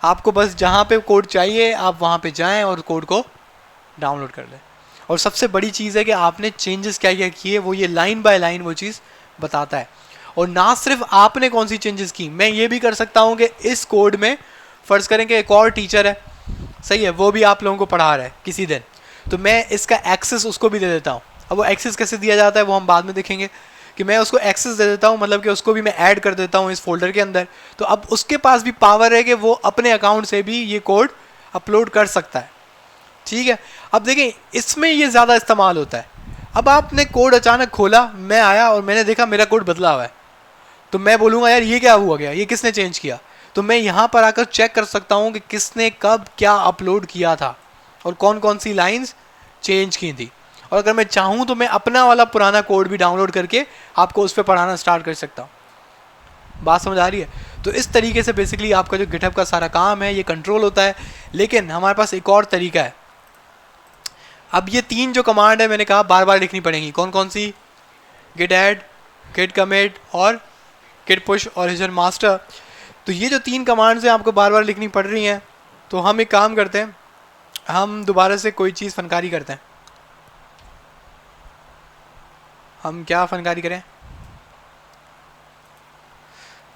आपको बस जहाँ पे कोड चाहिए आप वहाँ पे जाएं और कोड को डाउनलोड कर लें। और सबसे बड़ी चीज़ है कि आपने चेंजेस क्या क्या किए, वो ये लाइन बाय लाइन वो चीज़ बताता है। और ना सिर्फ आपने कौन सी चेंजेस की, मैं ये भी कर सकता हूँ कि इस कोड में फ़र्ज़ करें कि एक और टीचर है, सही है, वो भी आप लोगों को पढ़ा रहा है किसी दिन, तो मैं इसका एक्सेस उसको भी दे देता हूँ। अब वो एक्सेस कैसे दिया जाता है वो हम बाद में देखेंगे, कि मैं उसको एक्सेस दे देता हूँ, मतलब कि उसको भी मैं ऐड कर देता हूँ इस फोल्डर के अंदर। तो अब उसके पास भी पावर है कि वो अपने अकाउंट से भी ये कोड अपलोड कर सकता है। ठीक है, अब देखें इसमें ये ज़्यादा इस्तेमाल होता है। अब आपने कोड अचानक खोला, मैं आया और मैंने देखा मेरा कोड बदला हुआ है, तो मैं बोलूँगा यार ये क्या हुआ गया, ये किसने चेंज किया। तो मैं यहाँ पर आकर चेक कर सकता हूँ कि किसने कब क्या अपलोड किया था और कौन कौन सी लाइंस चेंज की थी। और अगर मैं चाहूँ तो मैं अपना वाला पुराना कोड भी डाउनलोड करके आपको उस पर पढ़ाना स्टार्ट कर सकता हूँ। बात समझ आ रही है? तो इस तरीके से बेसिकली आपका जो गिटहब का सारा काम है ये कंट्रोल होता है। लेकिन हमारे पास एक और तरीका है। अब ये 3 जो कमांड है मैंने कहा बार बार लिखनी पड़ेंगी, कौन कौन सी, गिट ऐड, गिट कमिट और गिट पुश ओरिजिन मास्टर। तो ये जो 3 कमांड्स हैं आपको बार बार लिखनी पड़ रही हैं। तो हम एक काम करते हैं, हम दोबारा से कोई चीज़ फनकारी करते हैं। हम क्या फनकारी करें,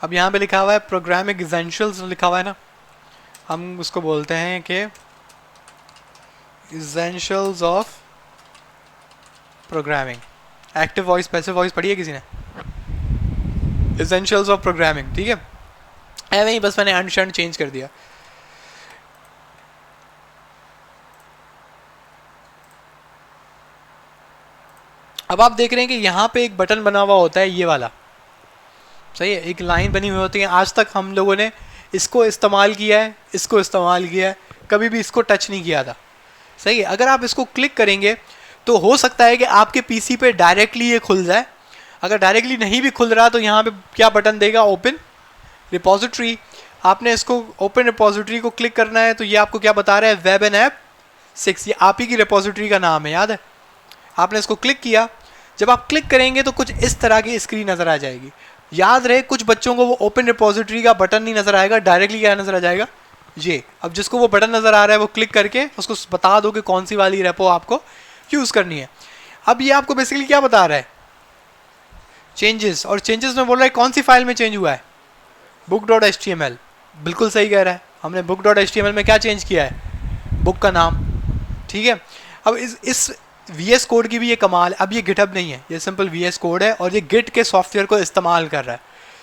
अब यहाँ पे लिखा हुआ है प्रोग्रामिंग एसेंशियल्स लिखा हुआ है ना, हम उसको बोलते हैं कि essentials of programming. Active voice passive voice पढ़ी है किसी ने? एसेंशियल्स ऑफ प्रोग्रामिंग, ठीक है वही, बस मैंने अंडरस्टैंड चेंज कर दिया। अब आप देख रहे हैं कि यहाँ पे एक बटन बना हुआ होता है ये वाला, सही है, एक लाइन बनी हुई होती है। आज तक हम लोगों ने इसको इस्तेमाल किया है, इसको इस्तेमाल किया है, कभी भी इसको टच नहीं किया था, सही है। अगर आप इसको क्लिक करेंगे तो हो सकता है कि आपके पीसी पे डायरेक्टली ये खुल जाए। अगर डायरेक्टली नहीं भी खुल रहा तो यहाँ पे क्या बटन देगा, ओपन रिपोजिटरी। आपने इसको ओपन रिपोजिटरी को क्लिक करना है तो ये आपको क्या बता रहा है, वेब एंड ऐप 6, ये आप ही की रिपोजिटरी का नाम है, याद है। आपने इसको क्लिक किया, जब आप क्लिक करेंगे तो कुछ इस तरह की स्क्रीन नज़र आ जाएगी। याद रहे कुछ बच्चों को वो ओपन रिपोजिटरी का बटन नहीं नज़र आएगा, डायरेक्टली क्या नज़र आ जाएगा, ये। अब जिसको वो बटन नज़र आ रहा है वो क्लिक करके उसको बता दो कि कौन सी वाली रेपो आपको यूज़ करनी है। अब ये आपको बेसिकली क्या बता रहा है, चेंजेस, और चेंजेस में बोल रहा है कौन सी फाइल में चेंज हुआ है, book.html। बिल्कुल सही कह रहा है, हमने book.html में क्या चेंज किया है, बुक का नाम, ठीक है। अब इस VS कोड की भी ये कमाल है। अब ये गिटहब नहीं है, ये सिंपल VS कोड है और ये गिट के सॉफ्टवेयर को इस्तेमाल कर रहा है,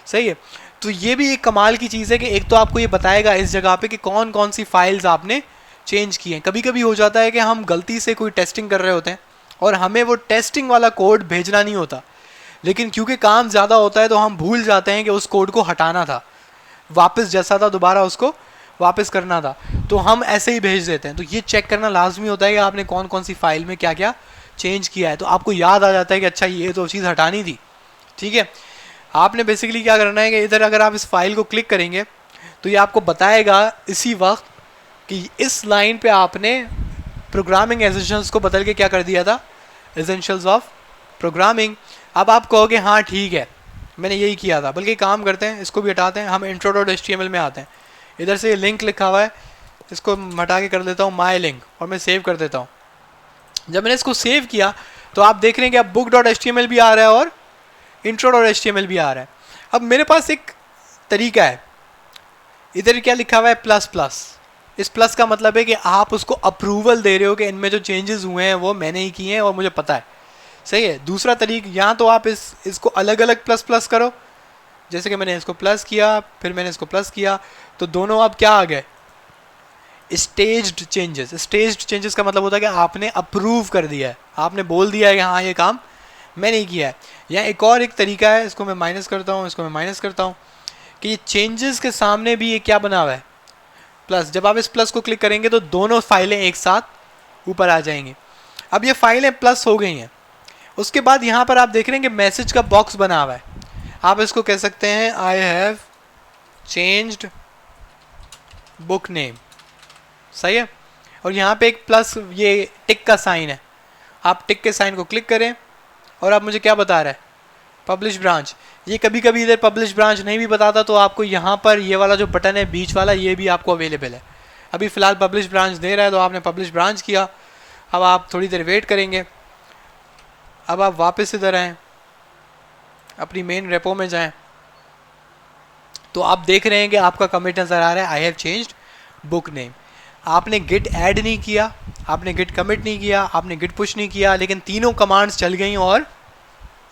सही है। तो ये भी एक कमाल की चीज़ है कि एक तो आपको ये बताएगा इस जगह पे कि कौन कौन सी फाइल्स आपने चेंज की हैं। कभी कभी हो जाता है कि हम गलती से कोई टेस्टिंग कर रहे होते हैं और हमें वो टेस्टिंग वाला कोड भेजना नहीं होता, लेकिन क्योंकि काम ज़्यादा होता है तो हम भूल जाते हैं कि उस कोड को हटाना था, वापस जैसा था दोबारा उसको वापस करना था, तो हम ऐसे ही भेज देते हैं। तो ये चेक करना लाजमी होता है कि आपने कौन कौन सी फाइल में क्या क्या चेंज किया है, तो आपको याद आ जाता है कि अच्छा ये तो चीज़ हटानी थी, ठीक है। आपने बेसिकली क्या करना है कि इधर अगर आप इस फाइल को क्लिक करेंगे तो ये आपको बताएगा इसी वक्त कि इस लाइन पे आपने प्रोग्रामिंग एसेंशियल्स को बदल के क्या कर दिया था, एसेंशियल्स ऑफ प्रोग्रामिंग। अब आप कहोगे हाँ ठीक है मैंने यही किया था, बल्कि काम करते हैं इसको भी हटाते हैं, हम intro.html में आते हैं। इधर से ये लिंक लिखा हुआ है, इसको हटा के कर देता हूँ माई लिंक और मैं सेव कर देता हूँ। जब मैंने इसको सेव किया तो आप देख रहे हैं कि अब book.html भी आ रहा है और intro.html भी आ रहा है। अब मेरे पास एक तरीका है, इधर क्या लिखा हुआ है प्लस प्लस। इस प्लस का मतलब है कि आप उसको अप्रूवल दे रहे हो कि इनमें जो चेंजेस हुए हैं वो मैंने ही किए हैं और मुझे पता है, सही है। दूसरा तरीका, यहाँ तो आप इसको अलग अलग प्लस प्लस करो, जैसे कि मैंने इसको प्लस किया फिर मैंने इसको प्लस किया, तो दोनों अब क्या आ गए, स्टेज्ड चेंजेस। स्टेज्ड चेंजेस का मतलब होता है कि आपने अप्रूव कर दिया है, आपने बोल दिया है कि हाँ ये काम मैंने ही किया है। या एक और एक तरीका है, इसको मैं माइनस करता हूँ, इसको मैं माइनस करता हूँ, कि ये चेंजेस के सामने भी ये क्या बना हुआ है, प्लस। जब आप इस प्लस को क्लिक करेंगे तो दोनों फाइलें एक साथ ऊपर आ जाएंगी। अब ये फाइलें प्लस हो गई हैं। उसके बाद यहाँ पर आप देख रहे हैं कि मैसेज का बॉक्स बना हुआ है, आप इसको कह सकते हैं I have changed book name, सही है। और यहाँ पे एक प्लस ये टिक का साइन है, आप टिक के साइन को क्लिक करें और आप मुझे क्या बता रहा है, पब्लिश ब्रांच। ये कभी कभी इधर पब्लिश ब्रांच नहीं भी बताता तो आपको यहाँ पर ये वाला जो बटन है बीच वाला ये भी आपको अवेलेबल है। अभी फ़िलहाल पब्लिश ब्रांच दे रहा है तो आपने पब्लिश ब्रांच किया। अब आप थोड़ी देर वेट करेंगे। अब आप वापस इधर आएँ, अपनी मेन रेपो में जाएं, तो आप देख रहे हैं कि आपका कमिट नज़र आ रहा है, I have changed book name. आपने गिट ऐड नहीं किया, आपने गिट कमिट नहीं किया, आपने गिट पुश नहीं किया, लेकिन तीनों कमांड्स चल गई और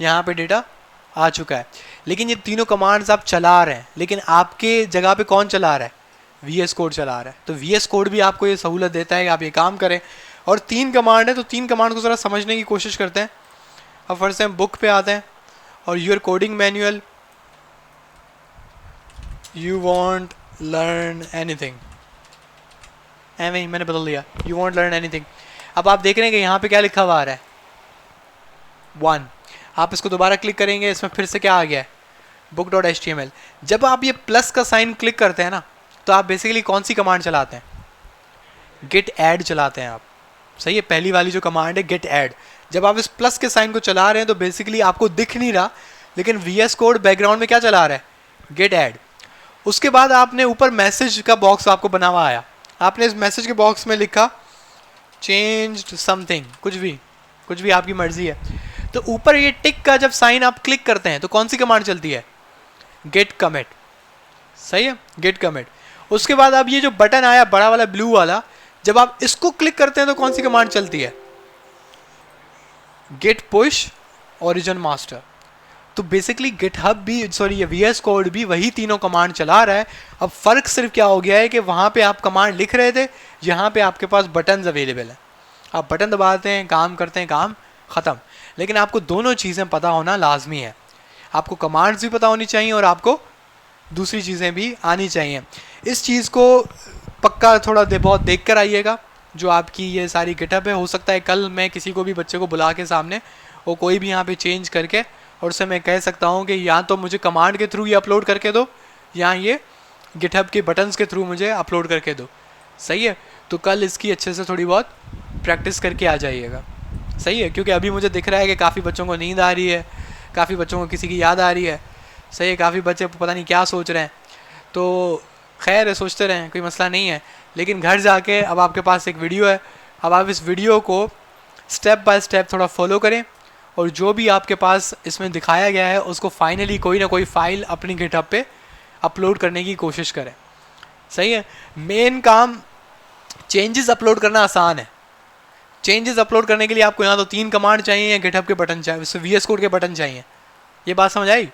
यहाँ पे डेटा आ चुका है। लेकिन ये तीनों कमांड्स आप चला रहे हैं, लेकिन आपके जगह पे कौन चला रहा है, VS कोड चला रहा है। तो VS कोड भी आपको ये सहूलत देता है कि आप ये काम करें। और 3 कमांड है तो 3 कमांड को ज़रा समझने की कोशिश करते हैं। अब फर्स्ट हम बुक पे आते हैं और your coding manual, you want learn anything, एवं ही मैंने बदल दिया, यू वॉन्ट लर्न एनीथिंग। अब आप देख रहे हैं कि यहाँ पे क्या लिखा हुआ आ रहा है, 1। आप इसको दोबारा क्लिक करेंगे, इसमें फिर से क्या आ गया है, book.html। जब आप ये प्लस का साइन क्लिक करते हैं ना, तो आप बेसिकली कौन सी कमांड चलाते हैं, गेट ऐड चलाते हैं आप, सही है। पहली वाली जो कमांड है गेट ऐड। जब आप इस प्लस के साइन को चला रहे हैं तो बेसिकली आपको दिख नहीं रहा, लेकिन VS कोड बैकग्राउंड में क्या चला रहा है, गेट ऐड। उसके बाद आपने ऊपर मैसेज का बॉक्स आपको बना हुआ आया, आपने इस मैसेज के बॉक्स में लिखा चेंज्ड समथिंग, कुछ भी आपकी मर्जी है। तो ऊपर ये टिक का जब साइन आप क्लिक करते हैं तो कौन सी कमांड चलती है, गेट कमिट, सही है, गेट कमिट। उसके बाद अब ये जो बटन आया बड़ा वाला ब्लू वाला, जब आप इसको क्लिक करते हैं तो कौन सी कमांड चलती है, गेट पुश ओरिजिन मास्टर। तो बेसिकली गिटहब भी, सॉरी ये VS कोड भी वही तीनों कमांड चला रहा है। अब फ़र्क सिर्फ क्या हो गया है कि वहाँ पे आप कमांड लिख रहे थे, यहाँ पे आपके पास बटन्स अवेलेबल हैं, आप बटन दबाते हैं, काम करते हैं, काम ख़त्म। लेकिन आपको दोनों चीज़ें पता होना लाजमी है, आपको कमांड्स भी पता होनी चाहिए और आपको दूसरी चीज़ें भी आनी चाहिए। इस चीज़ को पक्का थोड़ा बहुत देख कर आइएगा, जो आपकी ये सारी गिटहब है। हो सकता है कल मैं किसी को भी बच्चे को बुला के सामने वो कोई भी यहाँ पे चेंज करके और उससे मैं कह सकता हूँ कि या तो मुझे कमांड के थ्रू ये अपलोड करके दो या ये गिटहब के बटन्स के थ्रू मुझे अपलोड करके दो, सही है। तो कल इसकी अच्छे से थोड़ी बहुत प्रैक्टिस करके आ जाइएगा, सही है। क्योंकि अभी मुझे दिख रहा है कि काफ़ी बच्चों को नींद आ रही है, काफ़ी बच्चों को किसी की याद आ रही है, सही है, काफ़ी बच्चे पता नहीं क्या सोच रहे हैं। तो खैर सोचते रहें, कोई मसला नहीं है। लेकिन घर जाके अब आपके पास एक वीडियो है, अब आप इस वीडियो को स्टेप बाय स्टेप थोड़ा फॉलो करें और जो भी आपके पास इसमें दिखाया गया है उसको फाइनली कोई ना कोई फ़ाइल अपनी गिटहब पे अपलोड करने की कोशिश करें, सही है। मेन काम चेंजेस अपलोड करना आसान है। चेंजेस अपलोड करने के लिए आपको यहाँ तो 3 कमांड चाहिए या गिटहब के बटन चाहिए, VS कोड के बटन चाहिए। ये बात समझ आई।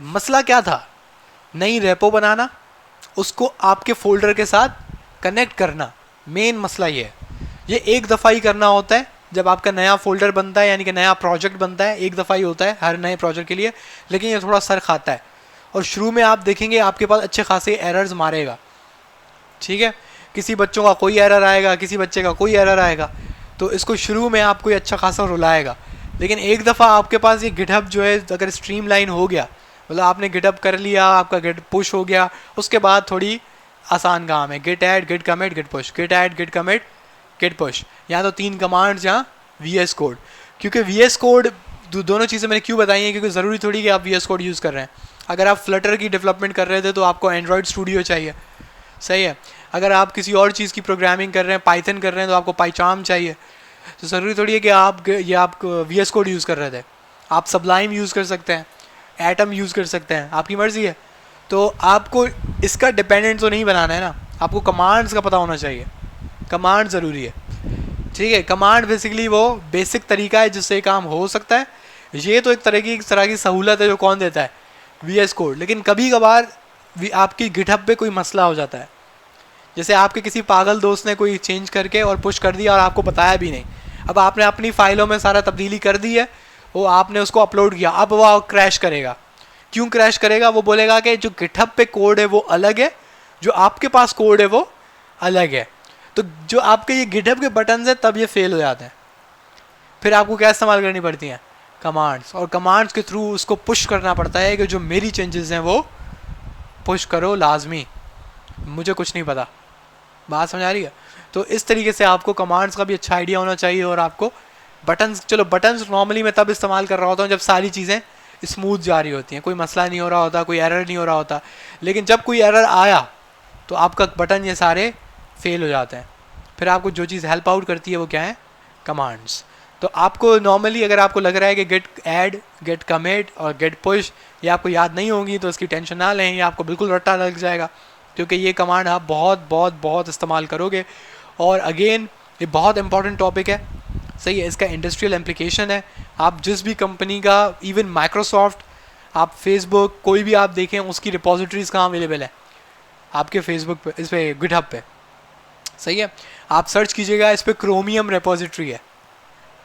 मसला क्या था, नई रेपो बनाना, उसको आपके फोल्डर के साथ कनेक्ट करना, मेन मसला ये है। ये एक दफ़ा ही करना होता है जब आपका नया फोल्डर बनता है, यानी कि नया प्रोजेक्ट बनता है, एक दफ़ा ही होता है हर नए प्रोजेक्ट के लिए। लेकिन ये थोड़ा सर खाता है और शुरू में आप देखेंगे आपके पास अच्छे खासे एरर्स मारेगा, ठीक है। किसी बच्चों का कोई एरर आएगा, किसी बच्चे का कोई एरर आएगा, तो इसको शुरू में आपको अच्छा खासा रुलाएगा। लेकिन एक दफ़ा आपके पास ये गिटहब जो है अगर स्ट्रीमलाइन हो गया, मतलब आपने गिटहब कर लिया, आपका गिट पुश हो गया, उसके बाद थोड़ी आसान काम है, git add, git commit, git push, git add, git commit, git push. यहाँ तो 3 कमांड्स, यहाँ VS कोड। क्योंकि VS कोड दोनों चीज़ें मैंने क्यों बताई हैं, क्योंकि ज़रूरी थोड़ी कि आप VS कोड यूज़ कर रहे हैं। अगर आप फ्लटर की डेवलपमेंट कर रहे थे तो आपको एंड्रॉयड स्टूडियो चाहिए, सही है। अगर आप किसी और चीज़ की प्रोग्रामिंग कर रहे हैं, पाइथन कर रहे हैं, तो आपको पाइचार्म चाहिए। तो ज़रूरी थोड़ी है कि आप VS कोड यूज़ कर रहे थे, आप सबलाइम यूज़ कर सकते हैं, एटम यूज़ कर सकते हैं, आपकी मर्ज़ी है। तो आपको इसका डिपेंडेंट तो नहीं बनाना है ना, आपको कमांड्स का पता होना चाहिए, कमांड ज़रूरी है, ठीक है। कमांड बेसिकली वो बेसिक तरीका है जिससे काम हो सकता है। ये तो एक तरह की सहूलत है जो कौन देता है, VS कोड। लेकिन कभी कभार आपकी गिटहब पे कोई मसला हो जाता है, जैसे आपके किसी पागल दोस्त ने कोई चेंज करके और पुश कर दिया और आपको बताया भी नहीं। अब आपने अपनी फ़ाइलों में सारा तब्दीली कर दी है, वो आपने उसको अपलोड किया, अब वो क्रैश करेगा। क्यों क्रैश करेगा, वो बोलेगा कि जो गिटहब पे कोड है वो अलग है, जो आपके पास कोड है वो अलग है। तो जो आपके ये गिटहब के बटन है तब ये फेल हो जाते हैं। फिर आपको क्या इस्तेमाल करनी पड़ती हैं, कमांड्स, और कमांड्स के थ्रू उसको पुश करना पड़ता है कि जो मेरी चेंजेस हैं वो पुश करो लाजमी, मुझे कुछ नहीं पता। बात समझ आ रही है? तो इस तरीके से आपको कमांड्स का भी अच्छा आइडिया होना चाहिए। और आपको बटन्स, चलो बटन्स नॉर्मली मैं तब इस्तेमाल कर रहा होता हूँ जब सारी चीज़ें स्मूथ जा रही होती हैं, कोई मसला नहीं हो रहा होता, कोई एरर नहीं हो रहा होता। लेकिन जब कोई एरर आया तो आपका बटन ये सारे फेल हो जाते हैं। फिर आपको जो चीज़ हेल्प आउट करती है वो क्या है? कमांड्स। तो आपको नॉर्मली अगर आपको लग रहा है कि गेट ऐड, गेट कमिट और गेट पुश ये आपको याद नहीं होंगी तो इसकी टेंशन ना लें, ये आपको बिल्कुल रट्टा लग जाएगा, क्योंकि ये कमांड आप बहुत बहुत बहुत इस्तेमाल करोगे। और अगेन ये बहुत इंपॉर्टेंट टॉपिक है, सही है, इसका इंडस्ट्रियल एप्लीकेशन है। आप जिस भी कंपनी का, इवन माइक्रोसॉफ्ट, आप फेसबुक, कोई भी आप देखें उसकी रिपोजिटरीज कहाँ अवेलेबल है? आपके फेसबुक पे, इस पे गिटहब पे, सही है। आप सर्च कीजिएगा, इस पर क्रोमियम रिपोजिटरी है,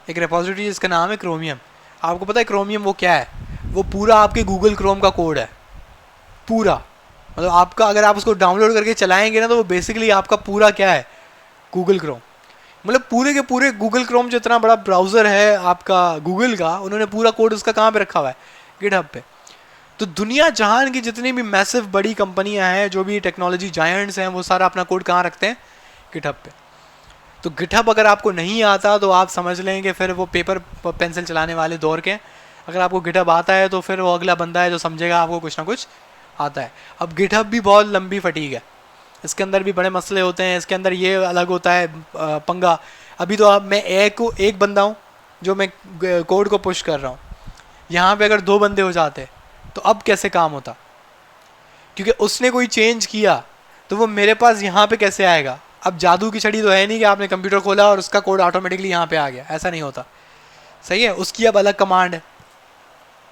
एक रिपोजिटरी जिसका नाम है क्रोमियम। आपको पता है क्रोमियम वो क्या है? वो पूरा आपके गूगल क्रोम का कोड है, पूरा। मतलब आपका अगर आप उसको डाउनलोड करके चलाएंगे ना तो वो बेसिकली आपका पूरा क्या है? Google Chrome. मतलब पूरे के पूरे गूगल क्रोम जो इतना बड़ा ब्राउज़र है आपका गूगल का, उन्होंने पूरा कोड उसका कहाँ पे रखा हुआ है? गिटहब पे। तो दुनिया जहान की जितनी भी मैसिव बड़ी कंपनियां हैं, जो भी टेक्नोलॉजी जायंट्स हैं, वो सारा अपना कोड कहाँ रखते हैं? गिटहब पे। तो गिटहब अगर आपको नहीं आता तो आप समझ लें कि फिर वो पेपर पेंसिल चलाने वाले दौर के। अगर आपको गिटहब आता है तो फिर वो अगला बंदा है जो समझेगा आपको कुछ ना कुछ आता है। अब गिटहब भी बहुत लंबी फटीक है, इसके अंदर भी बड़े मसले होते हैं। इसके अंदर ये अलग होता है पंगा। अभी तो अब मैं एक बंदा हूँ जो मैं कोड को पुश कर रहा हूँ, यहाँ पे अगर 2 बंदे हो जाते तो अब कैसे काम होता? क्योंकि उसने कोई चेंज किया तो वो मेरे पास यहाँ पे कैसे आएगा? अब जादू की छड़ी तो है नहीं कि आपने कंप्यूटर खोला और उसका कोड ऑटोमेटिकली यहाँ पे आ गया, ऐसा नहीं होता, सही है। उसकी अब अलग कमांड है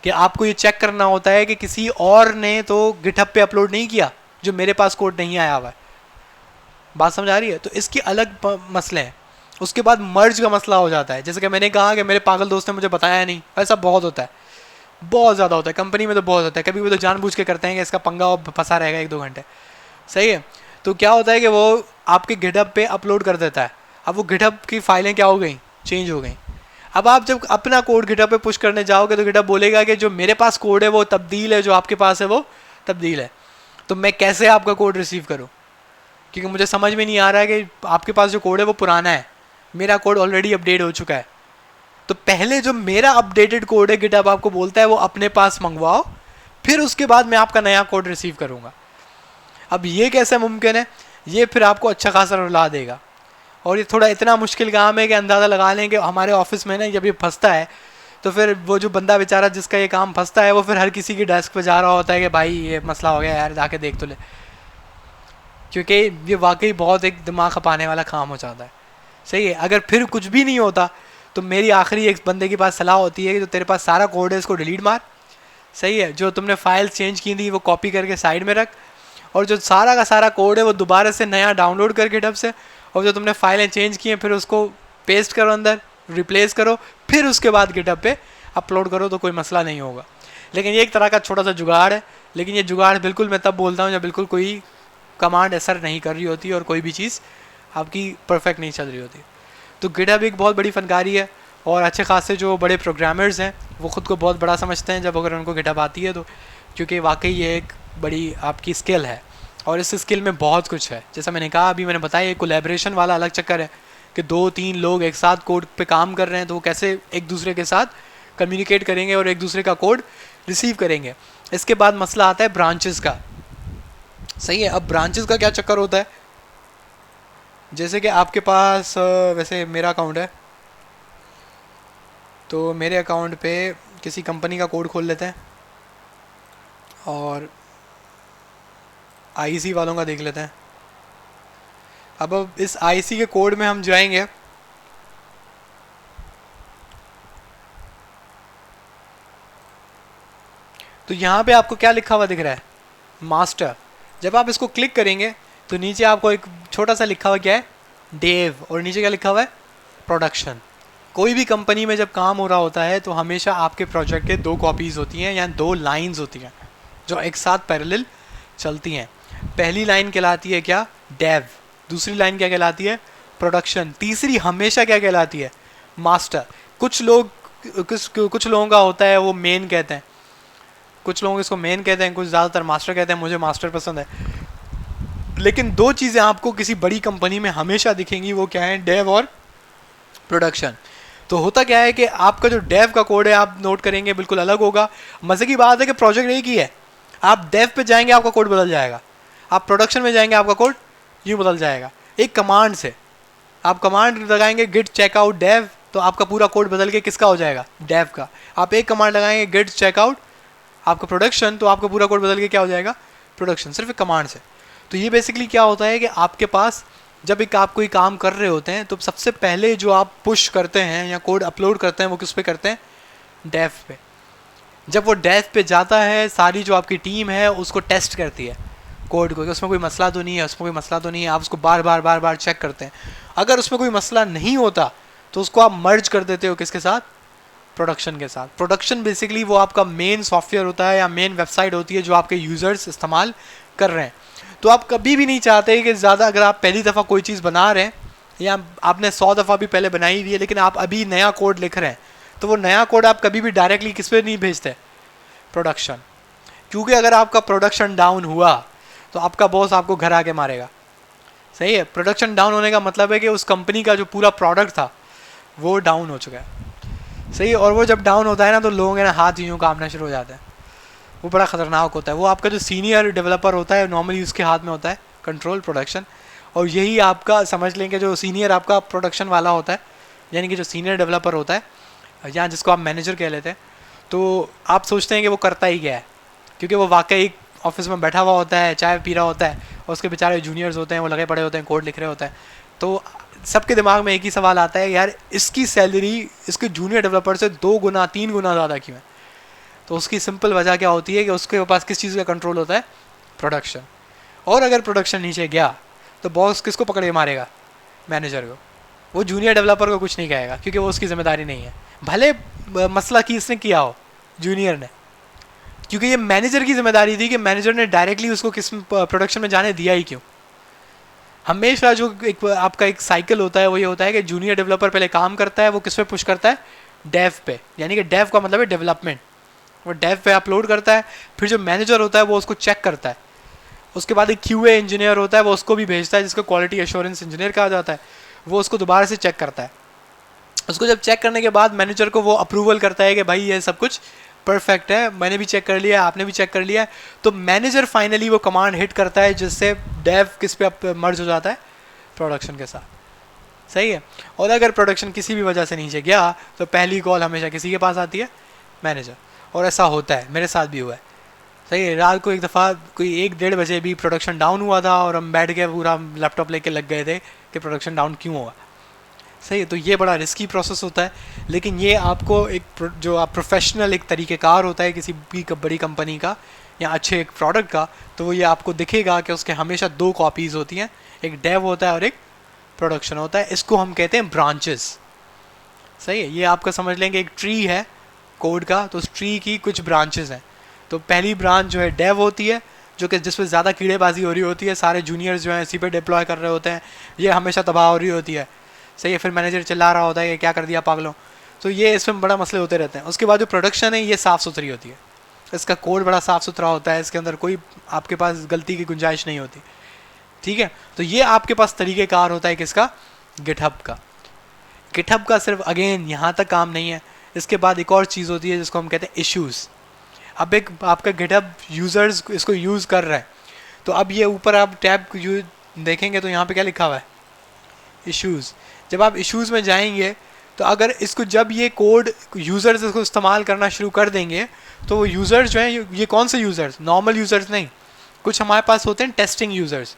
कि आपको ये चेक करना होता है कि किसी और ने तो गिटहब पे अपलोड नहीं किया जो मेरे पास कोड नहीं आया हुआ है। बात समझ आ रही है? तो इसके अलग मसले हैं। उसके बाद मर्ज का मसला हो जाता है, जैसे कि मैंने कहा कि मेरे पागल दोस्त ने मुझे बताया नहीं, ऐसा बहुत होता है, बहुत ज़्यादा होता है, कंपनी में तो बहुत होता है। कभी भी तो जानबूझ के करते हैं कि इसका पंगा और फंसा रहेगा 1-2 घंटे, सही है। तो क्या होता है कि वो आपके गिटहब पे अपलोड कर देता है। अब वो गिटहब की फाइलें क्या हो गई? चेंज हो गई। अब आप जब अपना कोड गिटहब पे पुश करने जाओगे तो गिटहब बोलेगा कि जो मेरे पास कोड है वो तब्दील है, जो आपके पास है वो तब्दील है। तो मैं कैसे आपका कोड रिसीव करूँ? क्योंकि मुझे समझ में नहीं आ रहा है कि आपके पास जो कोड है वो पुराना है, मेरा कोड ऑलरेडी अपडेट हो चुका है। तो पहले जो मेरा अपडेटेड कोड है गिटहब आपको बोलता है वो अपने पास मंगवाओ, फिर उसके बाद मैं आपका नया कोड रिसीव करूँगा। अब ये कैसे मुमकिन है? ये फिर आपको अच्छा खासा रुला देगा। और ये थोड़ा इतना मुश्किल काम है कि अंदाज़ा लगा लें कि हमारे ऑफिस में ना जब ये फंसता है तो फिर वो जो बंदा बेचारा जिसका ये काम फंसता है वो फिर हर किसी की डेस्क पे जा रहा होता है कि भाई ये मसला हो गया यार, जाके देख तो ले। क्योंकि ये वाकई बहुत एक दिमाग खपाने वाला काम हो जाता है, सही है। अगर फिर कुछ भी नहीं होता तो मेरी आखिरी एक बंदे के पास सलाह होती है कि जो तेरे पास सारा कोड है इसको डिलीट मार, सही है। जो तुमने फाइल्स चेंज की थी वो कॉपी करके साइड में रख, और जो सारा का सारा कोड है वो दोबारा से नया डाउनलोड कर गिटहब से, और जो तुमने फाइलें चेंज की हैं फिर उसको पेस्ट करो अंदर, रिप्लेस करो, फिर उसके बाद गिटहब पे अपलोड करो, तो कोई मसला नहीं होगा। लेकिन ये एक तरह का छोटा सा जुगाड़ है, लेकिन ये जुगाड़ बिल्कुल मैं तब बोलता हूँ जब बिल्कुल कोई कमांड असर नहीं कर रही होती और कोई भी चीज़ आपकी परफेक्ट नहीं चल रही होती। तो गिटहब एक बहुत बड़ी फनकारी है, और अच्छे खासे जो बड़े प्रोग्रामर्स हैं वो ख़ुद को बहुत बड़ा समझते हैं जब अगर उनको गिटहब आती है तो, क्योंकि वाकई ये एक बड़ी आपकी स्किल है। और इस स्किल में बहुत कुछ है, जैसा मैंने कहा अभी मैंने बताया, कोलैबोरेशन वाला अलग चक्कर है कि 2-3 लोग एक साथ कोड पे काम कर रहे हैं तो वो कैसे एक दूसरे के साथ कम्युनिकेट करेंगे और एक दूसरे का कोड रिसीव करेंगे। इसके बाद मसला आता है ब्रांचेस का, सही है। अब ब्रांचेस का क्या चक्कर होता है? जैसे कि आपके पास वैसे मेरा अकाउंट है, तो मेरे अकाउंट पे किसी कंपनी का कोड खोल लेते हैं और आईसी वालों का देख लेते हैं। अब इस आईसी के कोड में हम जाएंगे, तो यहाँ पे आपको क्या लिखा हुआ दिख रहा है? मास्टर। जब आप इसको क्लिक करेंगे तो नीचे आपको एक छोटा सा लिखा हुआ क्या है? डेव, और नीचे क्या लिखा हुआ है? प्रोडक्शन। कोई भी कंपनी में जब काम हो रहा होता है तो हमेशा आपके प्रोजेक्ट के 2 कॉपीज़ होती हैं या 2 लाइंस होती हैं जो एक साथ पैरेलल चलती हैं। पहली लाइन कहलाती है क्या? डेव। दूसरी लाइन क्या कहलाती है? प्रोडक्शन। तीसरी हमेशा क्या कहलाती है? मास्टर। कुछ लोगों का होता है वो मेन कहते हैं, कुछ लोग इसको मेन कहते हैं, कुछ ज़्यादातर मास्टर कहते हैं। मुझे मास्टर पसंद है। लेकिन दो चीज़ें आपको किसी बड़ी कंपनी में हमेशा दिखेंगी, वो क्या है, डेव और प्रोडक्शन। तो होता क्या है कि आपका जो डेव का कोड है आप नोट करेंगे बिल्कुल अलग होगा। मज़े की बात है कि प्रोजेक्ट एक ही है, आप डेव पे जाएंगे आपका कोड बदल जाएगा, आप प्रोडक्शन में जाएंगे आपका कोड यूँ बदल जाएगा। एक कमांड से आप कमांड लगाएंगे गिट चेकआउट डेव, तो आपका पूरा कोड बदल के किसका हो जाएगा, डेव का। आप एक कमांड लगाएंगे गिट चेकआउट आपका प्रोडक्शन, तो आपका पूरा कोड बदल के क्या हो जाएगा, प्रोडक्शन, सिर्फ एक कमांड से। तो ये बेसिकली क्या होता है कि आपके पास जब एक आप कोई काम कर रहे होते हैं तो सबसे पहले जो आप पुश करते हैं या कोड अपलोड करते हैं वो किस पे करते हैं, डेव पे। जब वो डेव पे जाता है सारी जो आपकी टीम है उसको टेस्ट करती है कोड को कि उसमें कोई मसला तो नहीं है, उसमें कोई मसला तो नहीं है। आप उसको बार बार चेक करते हैं। अगर उसमें कोई मसला नहीं होता तो उसको आप मर्ज कर देते हो किसके साथ, प्रोडक्शन के साथ। प्रोडक्शन बेसिकली वो आपका मेन सॉफ्टवेयर होता है या मेन वेबसाइट होती है जो आपके यूज़र्स इस्तेमाल कर रहे हैं। तो आप कभी भी नहीं चाहते कि ज़्यादा, अगर आप पहली दफ़ा कोई चीज़ बना रहे हैं या आपने 100 दफ़ा भी पहले बनाई हुई है लेकिन आप अभी नया कोड लिख रहे हैं, तो वो नया कोड आप कभी भी डायरेक्टली किस पे नहीं भेजते, प्रोडक्शन। क्योंकि अगर आपका प्रोडक्शन डाउन हुआ तो आपका बॉस आपको घर आके मारेगा। सही है, प्रोडक्शन डाउन होने का मतलब है कि उस कंपनी का जो पूरा प्रोडक्ट था वो डाउन हो चुका है। सही है, और वो जब डाउन होता है ना तो लोगों के ना हाथ यूँ कांपना शुरू हो जाते हैं। वो बड़ा ख़तरनाक होता है। वो आपका जो सीनियर डेवलपर होता है नॉर्मली उसके हाथ में होता है कंट्रोल प्रोडक्शन, और यही आपका समझ लें कि जो सीनियर आपका प्रोडक्शन वाला होता है, यानी कि जो सीनियर डेवलपर होता है या जिसको आप मैनेजर कह लेते हैं, तो आप सोचते हैं कि वो करता ही क्या है, क्योंकि वो वाकई एक ऑफिस में बैठा हुआ होता है, चाय पी रहा होता है, और उसके बेचारे जूनियर्स होते हैं वो लगे पड़े होते हैं, कोड लिख रहे होते हैं। तो सबके दिमाग में एक ही सवाल आता है, यार इसकी सैलरी इसके जूनियर डेवलपर से 2 गुना 3 गुना ज़्यादा क्यों है। तो उसकी सिंपल वजह क्या होती है कि उसके पास किस चीज़ का कंट्रोल होता है, प्रोडक्शन। और अगर प्रोडक्शन नीचे गया तो बॉस किसको पकड़ के मारेगा, मैनेजर को। वो जूनियर डेवलपर को कुछ नहीं कहेगा क्योंकि वो उसकी जिम्मेदारी नहीं है, भले मसला किसने किया हो, जूनियर ने, क्योंकि ये मैनेजर की जिम्मेदारी थी कि मैनेजर ने डायरेक्टली उसको किस प्रोडक्शन में जाने दिया ही क्यों। हमेशा जो एक आपका एक साइकिल होता है वो ये होता है कि जूनियर डेवलपर पहले काम करता है, वो किस पे पुश करता है, डेव पे, यानी कि डेव का मतलब है डेवलपमेंट। वो डेव पे अपलोड करता है, फिर जो मैनेजर होता है वो उसको चेक करता है, उसके बाद एक क्यूए इंजीनियर होता है वो उसको भी भेजता है जिसको क्वालिटी एश्योरेंस इंजीनियर कहा जाता है, वो उसको दोबारा से चेक करता है। उसको जब चेक करने के बाद मैनेजर को वो अप्रूवल करता है कि भाई ये सब कुछ परफेक्ट है, मैंने भी चेक कर लिया, आपने भी चेक कर लिया है, तो मैनेजर फाइनली वो कमांड हिट करता है जिससे डेव किस पे मर्ज हो जाता है, प्रोडक्शन के साथ। सही है, और अगर प्रोडक्शन किसी भी वजह से नीचे गया तो पहली कॉल हमेशा किसी के पास आती है, मैनेजर। और ऐसा होता है, मेरे साथ भी हुआ है। सही है, रात को एक दफ़ा कोई 1-1:30 बजे भी प्रोडक्शन डाउन हुआ था और हम बैठ के पूरा लैपटॉप लेके लग गए थे कि प्रोडक्शन डाउन क्यों हुआ। सही है, तो ये बड़ा रिस्की प्रोसेस होता है, लेकिन ये आपको एक जो आप प्रोफेशनल एक तरीक़ेकार होता है किसी भी बड़ी कंपनी का या अच्छे एक प्रोडक्ट का, तो वो ये आपको दिखेगा कि उसके हमेशा 2 कॉपीज़ होती हैं, एक डेव होता है और एक प्रोडक्शन होता है। इसको हम कहते हैं ब्रांचेस। सही है, ये आपका समझ लेंगे एक ट्री है कोड का, तो उस ट्री की कुछ ब्रांचेस हैं। तो पहली ब्रांच जो है डेव होती है, जो कि जिस पर ज़्यादा कीड़ेबाजी हो रही होती है, सारे जूनियर्स जो हैं इसी पे डिप्लॉय कर रहे होते हैं, ये हमेशा तबाह हो रही होती है। सही है, फिर मैनेजर चिल्ला रहा होता है कि क्या कर दिया पागलों। तो ये इसमें बड़ा मसले होते रहते हैं। उसके बाद जो प्रोडक्शन है ये साफ़ सुथरी होती है, इसका कोड बड़ा साफ़ सुथरा होता है, इसके अंदर कोई आपके पास गलती की गुंजाइश नहीं होती। ठीक है, तो ये आपके पास तरीक़ेकार होता है किसका, गिटहब का। गिटहब का सिर्फ अगेन यहाँ तक काम नहीं है, इसके बाद एक और चीज़ होती है जिसको हम कहते हैं इश्यूज़। अब एक आपका गिटहब यूज़र्स इसको यूज़ कर रहा है, तो अब ये ऊपर आप टैब देखेंगे तो यहाँ पे क्या लिखा हुआ है, इश्यूज़। जब आप इश्यूज़ में जाएंगे तो अगर इसको जब ये कोड यूज़र्स इसको इस्तेमाल करना शुरू कर देंगे तो वो यूज़र्स जो हैं, ये कौन से यूज़र्स, नॉर्मल यूज़र्स नहीं, कुछ हमारे पास होते हैं टेस्टिंग यूज़र्स।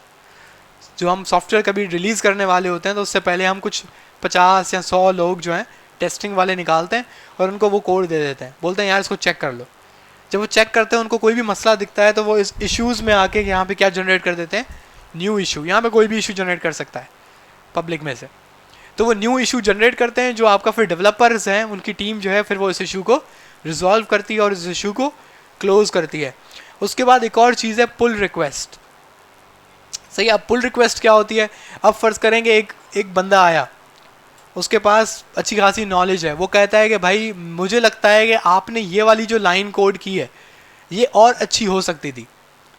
जो हम सॉफ्टवेयर कभी रिलीज़ करने वाले होते हैं तो उससे पहले हम कुछ 50 या 100 लोग जो हैं टेस्टिंग वाले निकालते हैं और उनको वो कोड दे देते हैं, बोलते हैं यार इसको चेक कर लो। जब वो चेक करते हैं उनको कोई भी मसला दिखता है तो वो इस इश्यूज़ में आके यहाँ पे क्या जनरेट कर देते हैं, न्यू इशू। यहाँ पे कोई भी इशू जनरेट कर सकता है पब्लिक में से, तो वो न्यू इशू जनरेट करते हैं। जो आपका फिर डेवलपर्स हैं उनकी टीम जो है फिर वो इस इशू को रिजॉल्व करती है और इस इशू को क्लोज करती है। उसके बाद एक और चीज़ है पुल रिक्वेस्ट। सही, अब पुल रिक्वेस्ट क्या होती है, अब फ़र्ज़ करेंगे एक बंदा आया, उसके पास अच्छी खासी नॉलेज है, वो कहता है कि भाई मुझे लगता है कि आपने ये वाली जो लाइन कोड की है ये और अच्छी हो सकती थी।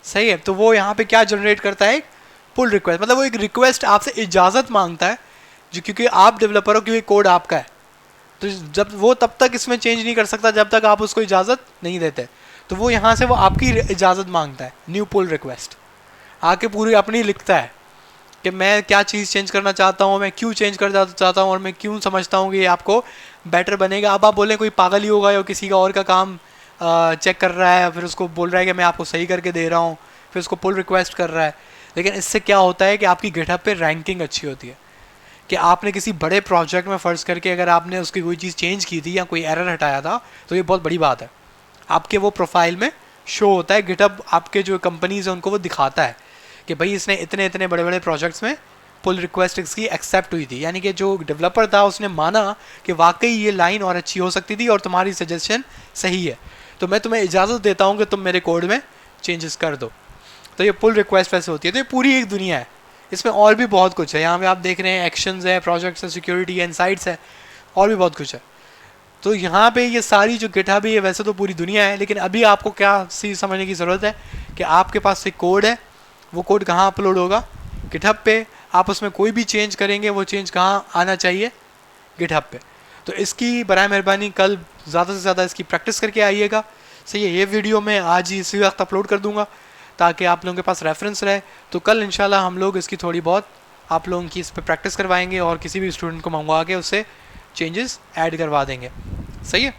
सही है, तो वो यहाँ पे क्या जनरेट करता है, एक पुल रिक्वेस्ट मतलब वो एक रिक्वेस्ट आपसे इजाज़त मांगता है, जो क्योंकि आप डेवलपर हो, क्योंकि कोड आपका है, तो जब वो तब तक इसमें चेंज नहीं कर सकता जब तक आप उसको इजाज़त नहीं देते। तो वो यहाँ से वो आपकी इजाज़त मांगता है, न्यू पुल रिक्वेस्ट आके पूरी अपनी लिखता है कि मैं क्या चीज़ चेंज करना चाहता हूँ, मैं क्यों चेंज करना चाहता हूँ, और मैं क्यों समझता हूँ कि ये आपको बेटर बनेगा। अब आप बोलें कोई पागल ही होगा या किसी का और का काम चेक कर रहा है, फिर उसको बोल रहा है कि मैं आपको सही करके दे रहा हूँ, फिर उसको पुल रिक्वेस्ट कर रहा है। लेकिन इससे क्या होता है कि आपकी गिटहब पे रैंकिंग अच्छी होती है, कि आपने किसी बड़े प्रोजेक्ट में फ़र्ज़ करके अगर आपने उसकी कोई चीज़ चेंज की थी या कोई एरर हटाया था, तो ये बहुत बड़ी बात है, आपके वो प्रोफाइल में शो होता है। गिटहब आपके जो कंपनीज हैं उनको वो दिखाता है कि भाई इसने इतने इतने बड़े बड़े प्रोजेक्ट्स में पुल रिक्वेस्ट इसकी एक्सेप्ट हुई थी, यानी कि जो डेवलपर था उसने माना कि वाकई ये लाइन और अच्छी हो सकती थी और तुम्हारी सजेशन सही है, तो मैं तुम्हें इजाज़त देता हूँ कि तुम मेरे कोड में चेंजेस कर दो। तो ये पुल रिक्वेस्ट वैसे होती है। तो ये पूरी एक दुनिया है, इसमें और भी बहुत कुछ है। यहाँ पे आप देख रहे हैं एक्शंस है, प्रोजेक्ट्स है, सिक्योरिटी है, इनसाइट्स है, और भी बहुत कुछ है। तो यहाँ पे ये सारी जो गिटहब है ये वैसे तो पूरी दुनिया है, लेकिन अभी आपको क्या चीज़ समझने की ज़रूरत है कि आपके पास एक कोड है, वो कोड कहाँ अपलोड होगा, गिटहब पे। आप उसमें कोई भी चेंज करेंगे वो चेंज कहाँ आना चाहिए, गिटहब पे। तो इसकी बराए मेहरबानी कल ज़्यादा से ज़्यादा इसकी प्रैक्टिस करके आइएगा। सही है, ये वीडियो मैं आज ही इसी वक्त अपलोड कर दूँगा ताकि आप लोगों के पास रेफरेंस रहे। तो कल इंशाल्लाह हम लोग इसकी थोड़ी बहुत आप लोगों की इस पर प्रैक्टिस करवाएंगे और किसी भी स्टूडेंट को मंगवा के उससे चेंजेस ऐड करवा देंगे। सही है।